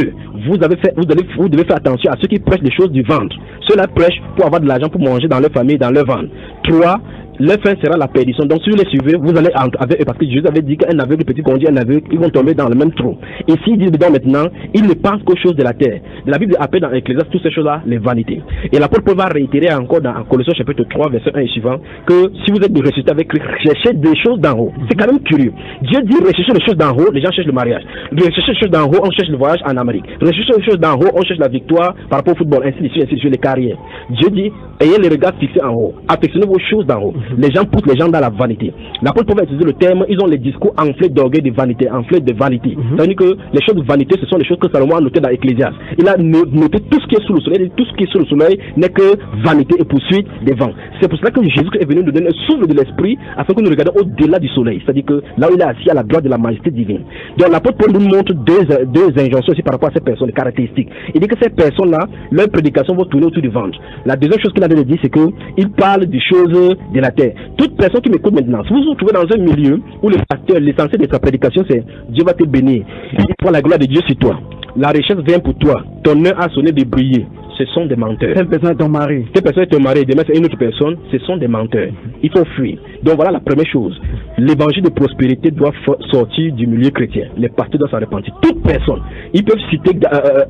Vous devez faire attention à ceux qui prêchent les choses du ventre. Ceux-là prêchent pour avoir de l'argent pour manger dans leur famille, dans leur ventre. 3. Leur fin sera la perdition. Donc si vous les suivez, vous allez avec eux parce que Jésus avait dit qu'un aveugle petit conduit un aveugle, ils vont tomber dans le même trou. Ici il dit dedans maintenant, ils ne pensent qu'aux choses de la terre. La Bible appelle dans Ecclésiaste toutes ces choses-là les vanités. Et l'apôtre Paul va réitérer encore dans Colossiens chapitre 3 verset 1 et suivant que si vous êtes de ressuscité avec Christ, cherchez des choses d'en haut. C'est quand même curieux. Dieu dit recherchez les choses d'en haut, les gens cherchent le mariage. Recherchez les choses d'en haut, on cherche le voyage en Amérique. Recherchez les choses d'en haut, on cherche la victoire par rapport au football, ainsi de suite, les carrières. Dieu dit ayez les regards fixés en haut, affectionnez vos choses d'en haut. Les gens poussent les gens dans la vanité. L'apôtre Paul va utiliser le terme, ils ont les discours enflés d'orgueil de vanité, enflés de vanité. C'est-à-dire que les choses de vanité, ce sont les choses que Salomon a notées dans Ecclésiaste. Il a noté tout ce qui est sous le soleil, tout ce qui est sous le soleil n'est que vanité et poursuite des vents. C'est pour cela que Jésus est venu nous donner un souffle de l'esprit afin que nous regardions au-delà du soleil. C'est-à-dire que là où il est assis à la droite de la majesté divine. Donc l'apôtre Paul nous montre deux injonctions aussi par rapport à ces personnes, caractéristiques. Il dit que ces personnes-là, leur prédication va tourner autour du ventre. La deuxième chose qu'il a dit, c'est qu'il parle des choses de la terre. Toute personne qui m'écoute maintenant, si vous vous trouvez dans un milieu où le pasteur, l'essentiel de sa prédication, c'est Dieu va te bénir, il prend la gloire de Dieu sur toi, la richesse vient pour toi, ton heure a sonné de briller, ce sont des menteurs. Telle personne est ton mari. Telle personne est ton mari, demain c'est une autre personne, ce sont des menteurs. Il faut fuir. Donc voilà la première chose. L'évangile de prospérité doit sortir du milieu chrétien. Les pasteurs doivent s'en repentir. Toute personne. Ils peuvent citer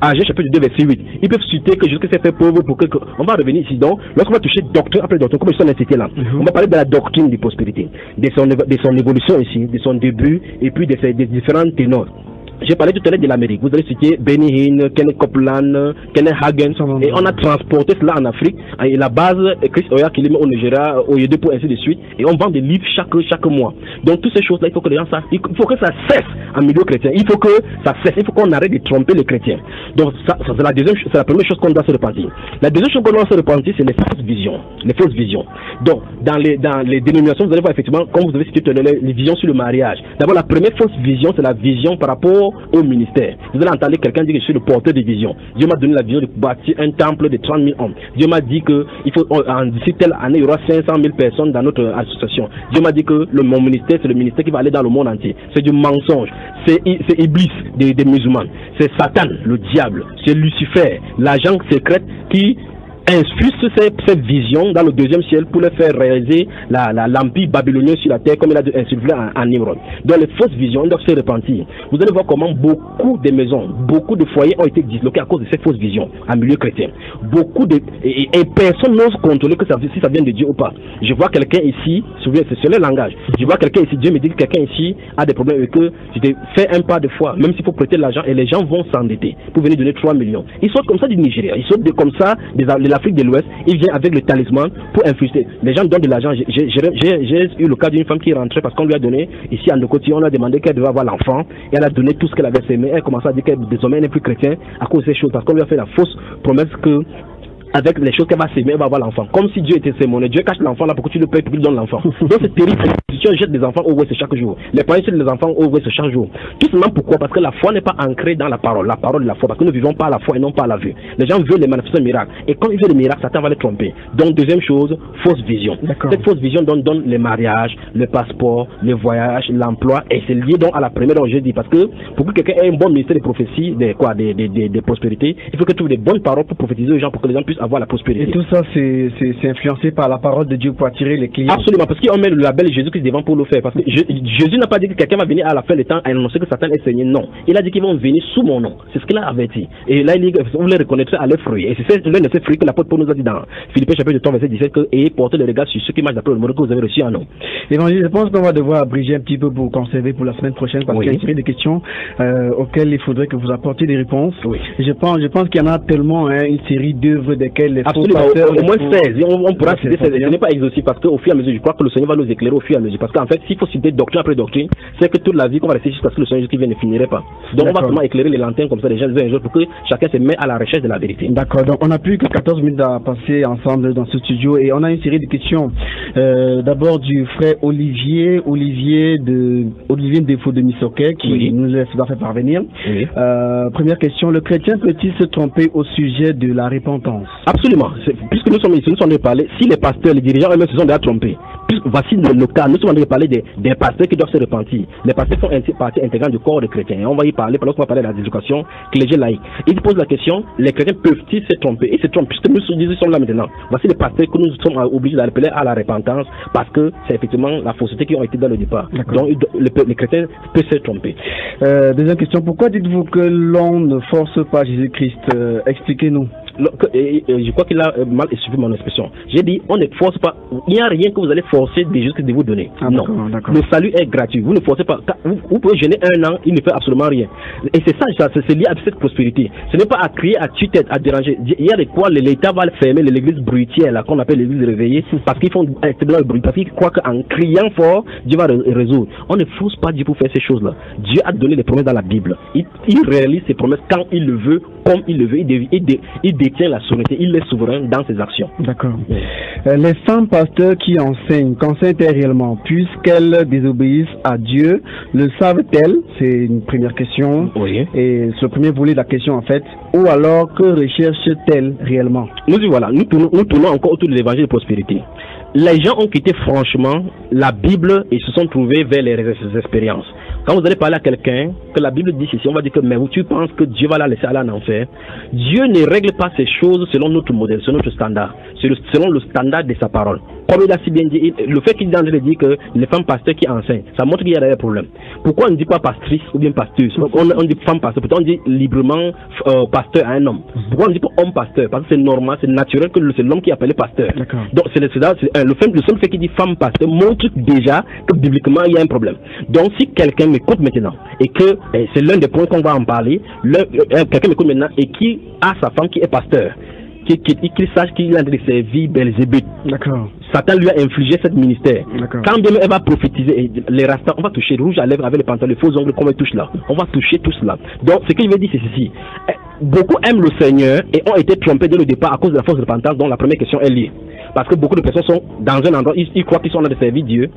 Agé chapitre 2 verset 8. Ils peuvent citer que Jésus s'est fait pauvre pour que... On va revenir ici. Donc, lorsqu'on va toucher doctrine après doctrine, comme je suis cité là, on va parler de la doctrine de prospérité, de son évolution ici, de son début, et puis des différents ténors. J'ai parlé tout à l'heure de l'Amérique. Vous allez citer Benny Hinn, Kenneth Copeland, Kenneth Hagin, et on a transporté cela en Afrique. Et la base, Chris Oya qui les met au Nigeria, au Yédé pour ainsi de suite. Et on vend des livres chaque mois. Donc toutes ces choses-là, il faut que les gens sachent. Il faut que ça cesse en milieu chrétien. Il faut que ça cesse. Il faut qu'on arrête de tromper les chrétiens. Donc ça c'est la première chose qu'on doit se repentir. La deuxième chose qu'on doit se repentir, c'est les fausses visions. Les fausses visions. Donc dans les dénominations, vous allez voir effectivement, comme vous avez cité tout à l'heure, les visions sur le mariage. D'abord la première fausse vision, c'est la vision par rapport au ministère. Vous allez entendre quelqu'un dire que je suis le porteur de vision. Dieu m'a donné la vision de bâtir un temple de 30 000 hommes. Dieu m'a dit que d'ici telle année, il y aura 500 000 personnes dans notre association. Dieu m'a dit que mon ministère, c'est le ministère qui va aller dans le monde entier. C'est du mensonge. C'est Iblis des musulmans. C'est Satan, le diable. C'est Lucifer, l'agent secret qui infuse cette vision dans le deuxième ciel pour le faire réaliser l'empire babylonien sur la terre comme il a insufflé en Nimrod. Donc les fausses visions doivent se repentir. Vous allez voir comment beaucoup de maisons, beaucoup de foyers ont été disloqués à cause de ces fausses visions en milieu chrétien. Et personne n'ose contrôler si ça vient de Dieu ou pas. Je vois quelqu'un ici, c'est sur le langage, je vois quelqu'un ici, Dieu me dit que quelqu'un ici a des problèmes et que je t'ai fait un pas de foi, même s'il faut prêter l'argent et les gens vont s'endetter pour venir donner 3 millions. Ils sortent comme ça du Nigeria, ils sortent comme ça de l'Afrique de l'Ouest, il vient avec le talisman pour infuser. Les gens donnent de l'argent. J'ai eu le cas d'une femme qui rentrait parce qu'on lui a donné, ici à Ndokoti, on a demandé qu'elle devait avoir l'enfant, et elle a donné tout ce qu'elle avait semé. Elle commence à dire qu'elle désormais n'est plus chrétienne à cause de ces choses, parce qu'on lui a fait la fausse promesse que avec les choses qu'elle va s'aimer, elle va avoir l'enfant. Comme si Dieu était sémoné. Dieu cache l'enfant là pour que tu le payes, pour qu'il donne l'enfant. Donc c'est terrible. Tu jettes des enfants au ouest chaque jour. Les parents jettent les enfants au ouest chaque jour. Tout simplement pourquoi? Parce que la foi n'est pas ancrée dans la parole de la foi. Parce que nous vivons pas à la foi et non pas à la vue. Les gens veulent les manifestations miracles. Et quand ils veulent les miracles, Satan va les tromper. Donc deuxième chose, fausse vision. Cette fausse vision donne les mariages, le passeport, le voyage, l'emploi. Et c'est lié donc à la première dont j'ai dit. Parce que pour que quelqu'un ait un bon ministère de prophétie, des prospérités, il faut que tu trouves des bonnes paroles pour prophétiser aux gens, pour que les gens puissent avoir la prospérité. Et tout ça, c'est influencé par la parole de Dieu pour attirer les clients. Absolument, parce qu'on met le label Jésus-Christ devant pour le faire. Parce que Jésus n'a pas dit que quelqu'un va venir à la fin des temps et annoncer que Satan est saigné. Non. Il a dit qu'ils vont venir sous mon nom. C'est ce qu'il a averti. Et là, il dit que vous les reconnaîtrez à leurs fruits. Et c'est l'un de ces fruits que l'apôtre Paul nous a dit dans Philippiens chapitre 3, verset 17, que et portez le regard sur ceux qui marchent d'après le modèle que vous avez reçu en nous. Évangile, je pense qu'on va devoir abréger un petit peu pour conserver pour la semaine prochaine, parce qu'il y a une série de questions auxquelles il faudrait que vous apportiez des réponses. Oui. Je pense qu'il y en a tellement, une série d'œuvres desquelles les faux pasteurs, au moins 16. On pourra citer, ce n'est pas exhaustif, parce qu'au fur et à mesure, je crois que le Seigneur va nous éclairer au fur et à mesure. Parce qu'en fait, s'il faut citer doctrine après doctrine, c'est que toute la vie qu'on va rester jusqu'à ce que le Seigneur qui vient ne finirait pas. Donc on va vraiment éclairer les lanternes comme ça, les gens les uns les autres, pour que chacun se met à la recherche de la vérité. D'accord, donc on n'a plus que 14 minutes à passer ensemble dans ce studio et on a une série de questions. D'abord du frère Olivier Défaut de Missoquet qui nous a fait parvenir. Oui. Première question, le chrétien peut-il se tromper au sujet de la repentance? Absolument. Puisque nous sommes ici, nous sommes en train de parler, si les pasteurs, les dirigeants eux-mêmes se sont déjà trompés, voici le cas, nous sommes en train de parler des pasteurs qui doivent se repentir. Les pasteurs sont partie intégrante du corps des chrétiens. Et on va y parler, parce qu'on va parler de l'éducation clégée laïque. Ils posent la question, les chrétiens peuvent-ils se tromper? Ils se trompent, puisque nous sommes là maintenant. Voici les pasteurs que nous sommes obligés d'appeler à la repentance, parce que c'est effectivement la fausseté qui ont été dans le départ. Donc les chrétiens peuvent se tromper. Deuxième question, pourquoi dites-vous que l'on ne force pas Jésus-Christ? Expliquez-nous. Je crois qu'il a mal suivi mon expression. J'ai dit, on ne force pas. Il n'y a rien que vous allez forcer de Jésus-Christ de vous donner. Non. Le salut est gratuit. Vous ne forcez pas. Vous pouvez gêner un an, il ne fait absolument rien. Et c'est ça, c'est lié à cette prospérité. Ce n'est pas à crier, à tuer tête, à déranger. Il y a des quoi l'État va fermer l'église bruitière, là, qu'on appelle l'église réveillée, parce qu'ils font dans le bruit, parce qu'ils croient qu'en criant fort, Dieu va résoudre. On ne force pas Dieu pour faire ces choses-là. Dieu a donné les promesses dans la Bible. Il réalise ses promesses quand il le veut, comme il le veut. Il détient la souveraineté, il est souverain dans ses actions. D'accord. Les femmes pasteurs qui qu'enseignent-elles réellement, puisqu'elles désobéissent à Dieu, le savent-elles? C'est une première question. Oui. Et c'est le premier volet de la question en fait. Ou alors, que recherchent-elles réellement? Nous tournons encore autour de l'évangile de prospérité. Les gens ont quitté franchement la Bible et se sont trouvés vers les expériences. Quand vous allez parler à quelqu'un, que la Bible dit ceci, on va dire que mais tu penses que Dieu va la laisser aller en enfer. Dieu ne règle pas ces choses selon notre modèle, selon notre standard, selon le standard de sa parole. Comme il a si bien dit, le fait qu'il dit que les femmes pasteurs qui enseignent, ça montre qu'il y a des problèmes. Pourquoi on ne dit pas pastrice ou bien pasteuse? On dit femme pasteur, pourtant on dit librement pasteur à un homme. Pourquoi on ne dit pas homme pasteur? Parce que c'est normal, c'est naturel que c'est l'homme qui est appelé pasteur. Donc le seul fait qu'il dit femme pasteur montre déjà que bibliquement il y a un problème. Donc si quelqu'un m'écoute maintenant et que c'est l'un des points qu'on va en parler, quelqu'un m'écoute maintenant et qui a sa femme qui est pasteur, qu'il sache qu'il a servi Belzébuth. D'accord. Satan lui a infligé ce ministère. Quand bien elle va prophétiser, les rastas, on va toucher rouge à lèvres avec les pantalons, les faux ongles qu'on touche là. On va toucher tout cela. Donc ce qu'il veut dire c'est ceci. Beaucoup aiment le Seigneur et ont été trompés dès le départ à cause de la fausse repentance dont la première question est liée. Parce que beaucoup de personnes sont dans un endroit, ils croient qu'ils sont là de servir Dieu.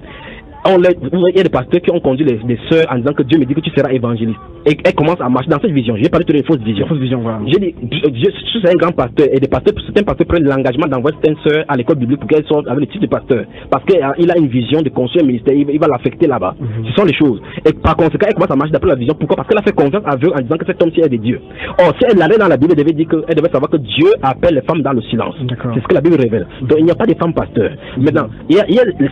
Il y a des pasteurs qui ont conduit des sœurs en disant que Dieu me dit que tu seras évangéliste. Et elles commencent à marcher dans cette vision. J'ai parlé de une fausse vision. Voilà. J'ai dit, je suis un grand pasteur et certains pasteurs prennent l'engagement d'envoyer certaines sœurs à l'école biblique pour qu'elles sortent avec le titre de pasteur. Parce qu'il a une vision de construire un ministère, il va l'affecter là-bas. Ce sont les choses. Et par conséquent, elle commence à marcher d'après la vision. Pourquoi? Parce qu'elle a fait confiance à Dieu en disant que cet homme-ci est de Dieu. Or, si elle allait dans la Bible, elle devait savoir que Dieu appelle les femmes dans le silence. C'est ce que la Bible révèle. Donc, il n'y a pas de femmes pasteurs. Maintenant, il y a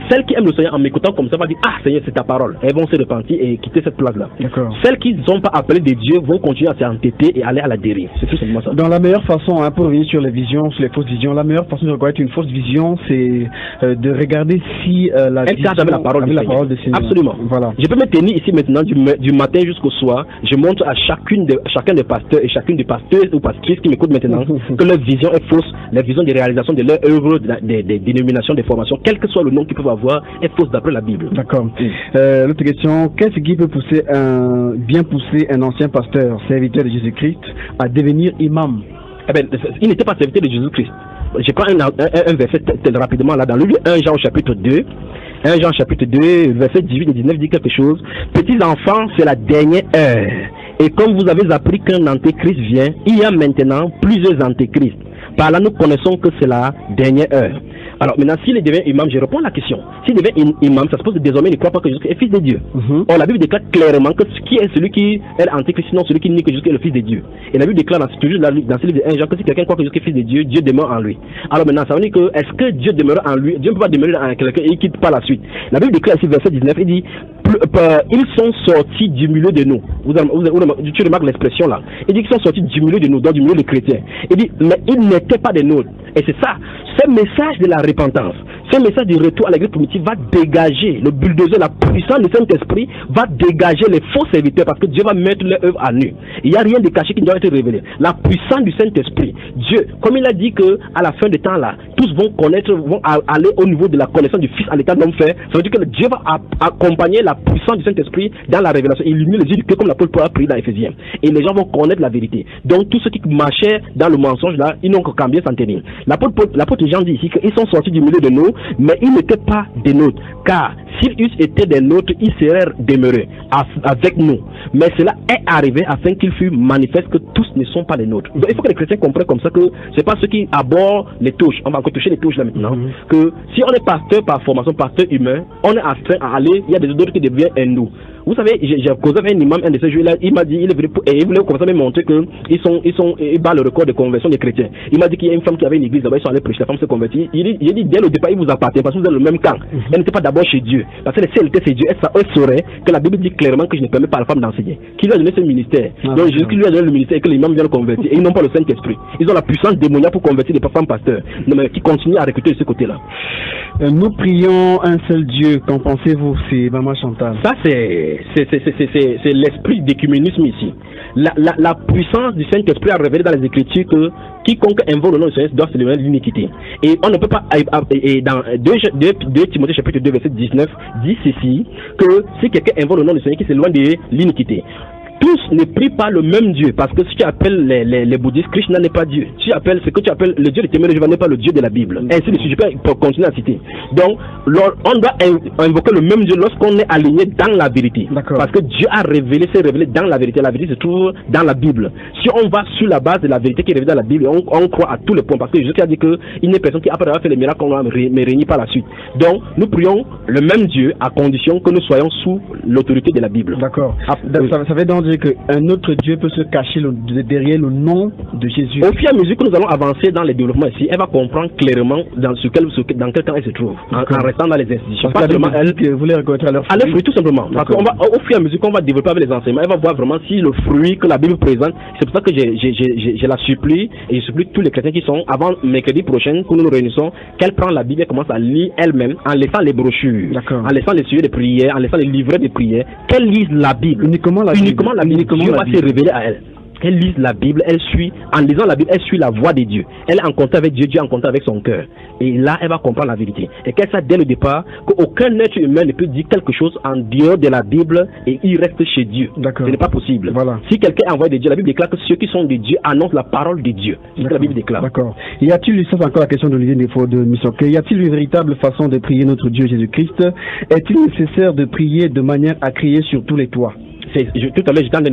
celles qui aiment le Seigneur en m'écoutant comme ça personne va dire, ah Seigneur, c'est ta parole. Elles vont se repentir et quitter cette place-là. D'accord. Celles qui ne sont pas appelées de Dieu vont continuer à s'entêter et aller à la dérive. C'est tout simplement ça. Dans la meilleure façon, hein, pour revenir sur les visions, sur les fausses visions, la meilleure façon de reconnaître une fausse vision, c'est de regarder si la vision avec la parole de Seigneur. Absolument. Voilà. Je peux me tenir ici maintenant du matin jusqu'au soir. Je montre à chacun des pasteurs et chacune des pasteurs ou pastrices qui m'écoutent maintenant que leur vision est fausse. La vision des réalisations de leur œuvre, des dénominations, des formations, quel que soit le nom qu'ils peuvent avoir, est fausse d'après la Bible. D'accord. L'autre question, qu'est-ce qui peut bien pousser un ancien pasteur, serviteur de Jésus-Christ, à devenir imam? Eh bien, il n'était pas serviteur de Jésus-Christ. Je prends un verset rapidement là dans le livre 1 Jean au chapitre 2. 1 Jean chapitre 2, verset 18 et 19 dit quelque chose. Petits enfants, c'est la dernière heure. Et comme vous avez appris qu'un antéchrist vient, il y a maintenant plusieurs antéchrists. Par là, nous connaissons que c'est la dernière heure. Alors maintenant, s'il devient imam, je réponds à la question. S'il devient imam, ça se pose désormais, il ne croit pas que Jésus est fils de Dieu. Or, la Bible déclare clairement que qui est celui qui est antéchrist, sinon celui qui nie que Jésus est le fils de Dieu. Et la Bible déclare toujours dans ce livre de 1 Jean que si quelqu'un croit que Jésus est fils de Dieu, Dieu demeure en lui. Alors maintenant, ça veut dire que est-ce que Dieu demeure en lui? Dieu ne peut pas demeurer en quelqu'un et il quitte pas la suite. La Bible déclare ici, verset 19, il dit ils sont sortis du milieu de nous. Tu remarques l'expression là. Il dit qu'ils sont sortis du milieu de nous, donc du milieu des chrétiens. Il dit, mais ils n'étaient pas des nôtres. Et c'est ça, ce message de la repentance, ce message du retour à l'église primitive va dégager le bulldozer, la puissance du Saint-Esprit va dégager les faux serviteurs parce que Dieu va mettre leur œuvre à nu. Il n'y a rien de caché qui doit être révélé. La puissance du Saint-Esprit, Dieu, comme il a dit que à la fin des temps là, tous vont connaître, vont aller au niveau de la connaissance du Fils à l'état d'homme fait. Ça veut dire que Dieu va accompagner la puissance du Saint-Esprit dans la révélation. Il illumine les yeux du cœur comme l'apôtre Paul a prié dans Éphésiens. Et les gens vont connaître la vérité. Donc tous ceux qui marchaient dans le mensonge là, ils n'ont qu'à bien s'en tenir. L'apôtre Jean dit ici qu'ils sont sortis du milieu de nous, mais ils n'étaient pas des nôtres. Car s'ils eussent été des nôtres, ils seraient demeurés avec nous. Mais cela est arrivé afin qu'il fût manifeste que tous ne sont pas des nôtres. Donc il faut que les chrétiens comprennent comme ça que c'est pas ceux qui abordent les touches. On va encore toucher les touches là maintenant. Que si on est pasteur par formation, pasteur humain, on est astreint à aller, il y a des autres qui deviennent un nous. Vous savez, j'ai causé avec un imam un de ces jours-là, il m'a dit, il est venu et il voulait commencer à me montrer ils battent le record de conversion des chrétiens. Il m'a dit qu'il y a une femme qui avait une église là-bas, ils sont allés prêcher, la femme s'est convertie. Il dit dès le départ, il vous appartient parce que vous êtes le même camp. Elle n'était pas d'abord chez Dieu. Parce que si elle était chez Dieu, elle saurait que la Bible dit clairement que je ne permets pas à la femme d'enseigner. Qui lui a donné ce ministère? Donc Jésus qui lui a donné le ministère et que l'imam vient le convertir. Et ils n'ont pas le Saint-Esprit. Ils ont la puissance démoniaque pour convertir les femmes pasteurs. Mais qui continuent à recruter de ce côté-là. Nous prions un seul Dieu. Qu'en pensez-vous? C'est Maman Chantal. Ça, c'est l'esprit d'écuménisme ici. La puissance du Saint-Esprit a révélé dans les Écritures que quiconque invoque le nom du Seigneur doit se lever de l'iniquité. Et on ne peut pas, et dans 2 Timothée chapitre 2 verset 19 dit ceci, que si quelqu'un invoque le nom du Seigneur, qui s'éloigne de l'iniquité. Tous ne prient pas le même Dieu, parce que si tu appelles les bouddhistes, Krishna n'est pas Dieu. Si tu appelles ce que tu appelles le Dieu de Témé n'est pas le Dieu de la Bible. Ainsi de suite, je peux continuer à citer. Donc, on doit invoquer le même Dieu lorsqu'on est aligné dans la vérité. Parce que Dieu a révélé, s'est révélé dans la vérité. La vérité se trouve dans la Bible. Si on va sur la base de la vérité qui est révélée dans la Bible, on croit à tous les points. Parce que Jésus a dit qu'il n'est personne qui, après avoir fait les miracles, on va me régner par la suite. Donc, nous prions le même Dieu à condition que nous soyons sous l'autorité de la Bible. D'accord. Ça veut donc dire qu'un autre Dieu peut se cacher derrière le nom de Jésus. Au fur et à mesure que nous allons avancer dans les développements ici, elle va comprendre clairement dans quel temps elle se trouve, en restant dans les institutions. Pas seulement elle que vous les reconnaître à leur fruit. Tout simplement. Parce qu'au fur et à mesure qu'on va développer avec les enseignements, elle va voir vraiment si le fruit que la Bible présente. C'est pour ça que je la supplie, et je supplie tous les chrétiens qui sont, avant mercredi prochain, que nous nous réunissons, qu'elle prenne la Bible et commence à lire elle-même, en laissant les brochures, en laissant les sujets de prière, en laissant les livrets de prière, qu'elle lise la Bible. Uniquement la Bible. Dieu va se révéler à elle. Elle lise la Bible, en lisant la Bible, elle suit la voix de Dieu. Elle est en contact avec Dieu, Dieu est en contact avec son cœur. Et là, elle va comprendre la vérité. Et qu'elle sache dès le départ qu'aucun être humain ne peut dire quelque chose en dehors de la Bible et il reste chez Dieu. Ce n'est pas possible. Voilà. Si quelqu'un envoie de Dieu, la Bible déclare que ceux qui sont de Dieu annoncent la parole de Dieu. C'est ce que la Bible déclare. D'accord. Y a-t-il, ça c'est encore la question d'Olivier Défaut de Missoké, y a-t-il une véritable façon de prier notre Dieu Jésus-Christ? Est-il nécessaire de prier de manière à crier sur tous les toits? tout à l'heure, j'étais en train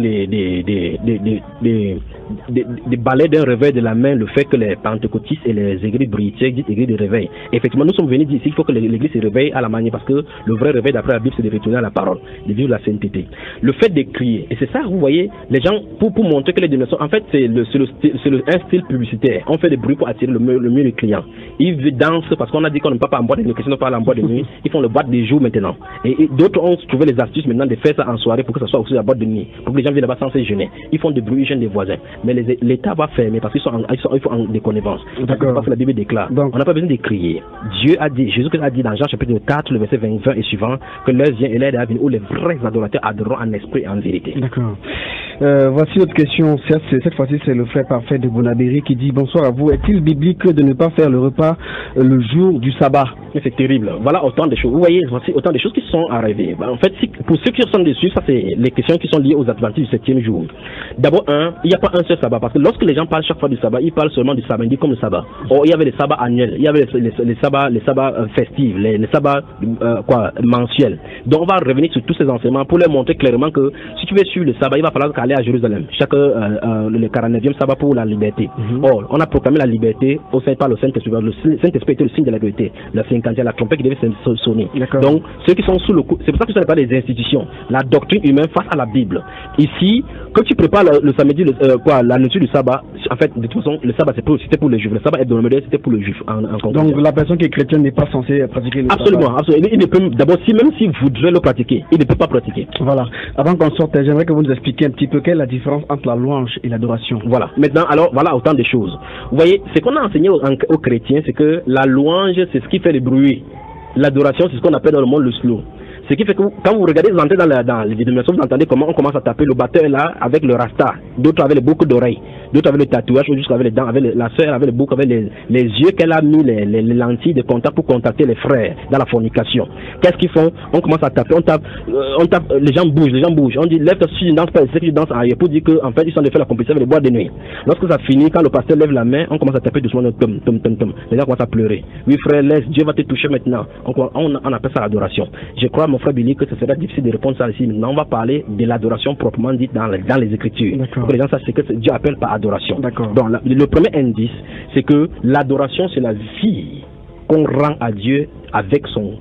de balayer d'un réveil de la main le fait que les pentecôtistes et les églises britiques disent église de réveil. Effectivement, nous sommes venus dire ici qu'il faut que l'église se réveille à la manière, parce que le vrai réveil d'après la Bible, c'est de retourner à la parole, de vivre la sainteté. Le fait de crier, et c'est ça, vous voyez, les gens, pour montrer que les dénominations, en fait, c'est un style publicitaire. On fait des bruits pour attirer le mieux les clients. Ils dansent parce qu'on a dit qu'on ne peut pas en boîte de nuit, que sinon on parle en boîte de nuit. Ils font le boîte des jours maintenant. Et d'autres ont trouvé les astuces maintenant de faire ça en soirée pour que ça soit aussi la boîte de nuit, pour que les gens viennent là-bas sans se gêner. Ils font des bruits, ils gênent des voisins. Mais l'État va fermer parce qu'ils sont en déconnivence. D'accord. Parce que la Bible déclare. Donc, on n'a pas besoin de crier. Dieu a dit, Jésus a dit dans Jean chapitre 4, le verset 20 et suivant, que l'heure vient et l'heure est à venir où les vrais adorateurs adoreront en esprit et en vérité. D'accord. Voici notre question. Cette fois-ci, c'est le frère parfait de Bonabéry qui dit bonsoir à vous. Est-il biblique de ne pas faire le repas le jour du sabbat? C'est terrible. Voilà autant de choses. Vous voyez, voici autant de choses qui sont arrivées. En fait, pour ceux qui sont dessus, ça c'est les questions qui sont liées aux adventistes du 7e jour. D'abord, il n'y a pas un seul sabbat, parce que lorsque les gens parlent chaque fois du sabbat, ils parlent seulement du samedi comme le sabbat. Or, il y avait les sabbats annuels, il y avait les sabbats festifs, les sabbats mensuels. Donc, on va revenir sur tous ces enseignements pour leur montrer clairement que si tu veux suivre le sabbat, il va falloir aller à Jérusalem. Le 49e sabbat pour la liberté. Or, on a proclamé la liberté au sein par le Saint-Esprit. Le Saint-Esprit était le signe de la vérité. La 50e, la trompette qui devait sonner. Donc, ceux qui sont sous le coup, c'est pour ça que ce n'est pas des institutions. La doctrine humaine face à la Bible. Ici, quand tu prépares le samedi, la nourriture du sabbat, en fait, de toute façon, le sabbat c'était pour les juifs. Le sabbat hebdomadaire, c'était pour les juifs. Donc, la personne qui est chrétienne n'est pas censée pratiquer le sabbat. Absolument. Il ne peut, d'abord, même s'il voudrait le pratiquer, il ne peut pas pratiquer. Voilà. Avant qu'on sorte, j'aimerais que vous nous expliquiez un petit peu quelle est la différence entre la louange et l'adoration. Voilà. Maintenant, alors, voilà autant de choses. Vous voyez, ce qu'on a enseigné aux chrétiens, c'est que la louange, c'est ce qui fait le bruit. L'adoration, c'est ce qu'on appelle dans le monde le slow. Ce qui fait que quand vous regardez, vous entrez dans les dénominations, vous entendez comment on commence à taper le batteur là avec le rasta, d'autres avec les boucles d'oreilles, d'autres avec le tatouage, ou juste avec les dents, avec la sœur avec les boucles, avec les yeux qu'elle a mis les lentilles de contact pour contacter les frères dans la fornication. Qu'est-ce qu'ils font? On commence à taper, on tape, les gens bougent. On dit lève-toi si tu danses pas, c'est que tu danses ailleurs pour dire qu'en fait ils sont de faire la compétition avec les boîtes de nuit. Lorsque ça finit, quand le pasteur lève la main, on commence à taper doucement, tom. Les gens commencent à pleurer. Oui frère, laisse, Dieu va te toucher maintenant. On appelle ça l'adoration. Je crois, mon frère Billy, que ce serait difficile de répondre ça ici. Maintenant, on va parler de l'adoration proprement dite dans les Écritures. Pour que les gens sachent ce que Dieu appelle par adoration. Donc, le premier indice, c'est que l'adoration, c'est la vie qu'on rend à Dieu avec son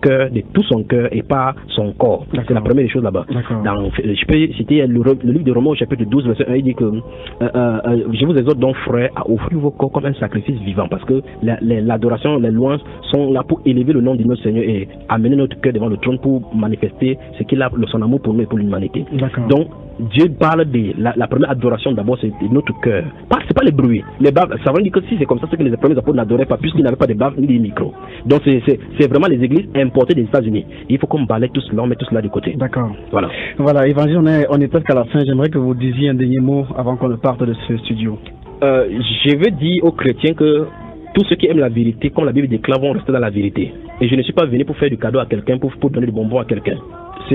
cœur, de tout son cœur et pas son corps. C'est la première des choses là-bas. Je peux citer le livre de Romains au chapitre 12, verset 1, il dit que je vous exhorte donc frères à offrir vos corps comme un sacrifice vivant, parce que l'adoration, les louanges sont là pour élever le nom de notre Seigneur et amener notre cœur devant le trône pour manifester ce qu'il a, son amour pour nous et pour l'humanité. Donc Dieu parle de la première adoration d'abord, c'est de notre cœur. C'est pas les bruits. Les baves, ça veut dire que si c'est comme ça, c'est que les premiers apôtres n'adoraient pas, puisqu'ils n'avaient pas de baves ni des micros. Donc c'est vraiment les églises importées des États-Unis. Il faut qu'on balaye tout cela, on met tout cela de côté. D'accord. Voilà, Évangile, on est presque à la fin. J'aimerais que vous disiez un dernier mot avant qu'on ne parte de ce studio. Je veux dire aux chrétiens que tous ceux qui aiment la vérité, comme la Bible déclare, vont rester dans la vérité. Et je ne suis pas venu pour faire du cadeau à quelqu'un, pour donner du bonbon à quelqu'un.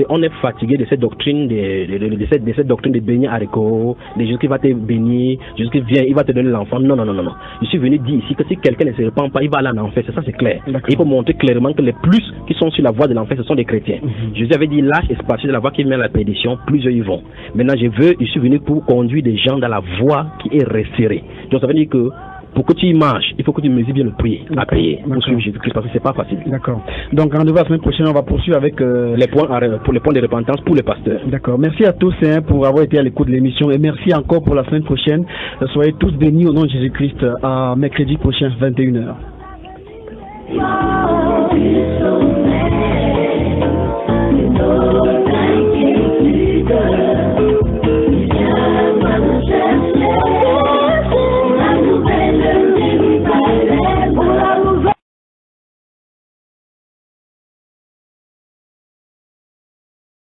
On est fatigué de cette doctrine de cette doctrine de bénir haricots, de Jésus qui va te bénir, Jésus qui vient, il va te donner l'enfant. Non. Je suis venu dire ici que si quelqu'un ne se répand pas, il va aller en enfer. C'est ça, c'est clair. Il faut montrer clairement que les plus qui sont sur la voie de l'enfer, ce sont des chrétiens. Jésus avait dit lâche et partir de la voie qui mène à la perdition, plusieurs y vont. Maintenant, je suis venu pour conduire des gens dans la voie qui est resserrée. Donc ça veut dire que pour que tu y marches, il faut que tu mesures bien le prix à payer pour suivre Jésus-Christ, parce que c'est pas facile. D'accord. Donc rendez-vous la semaine prochaine, on va poursuivre avec les points de repentance pour les pasteurs. D'accord. Merci à tous pour avoir été à l'écoute de l'émission et merci encore pour la semaine prochaine. Soyez tous bénis au nom de Jésus-Christ à mercredi prochain, 21h.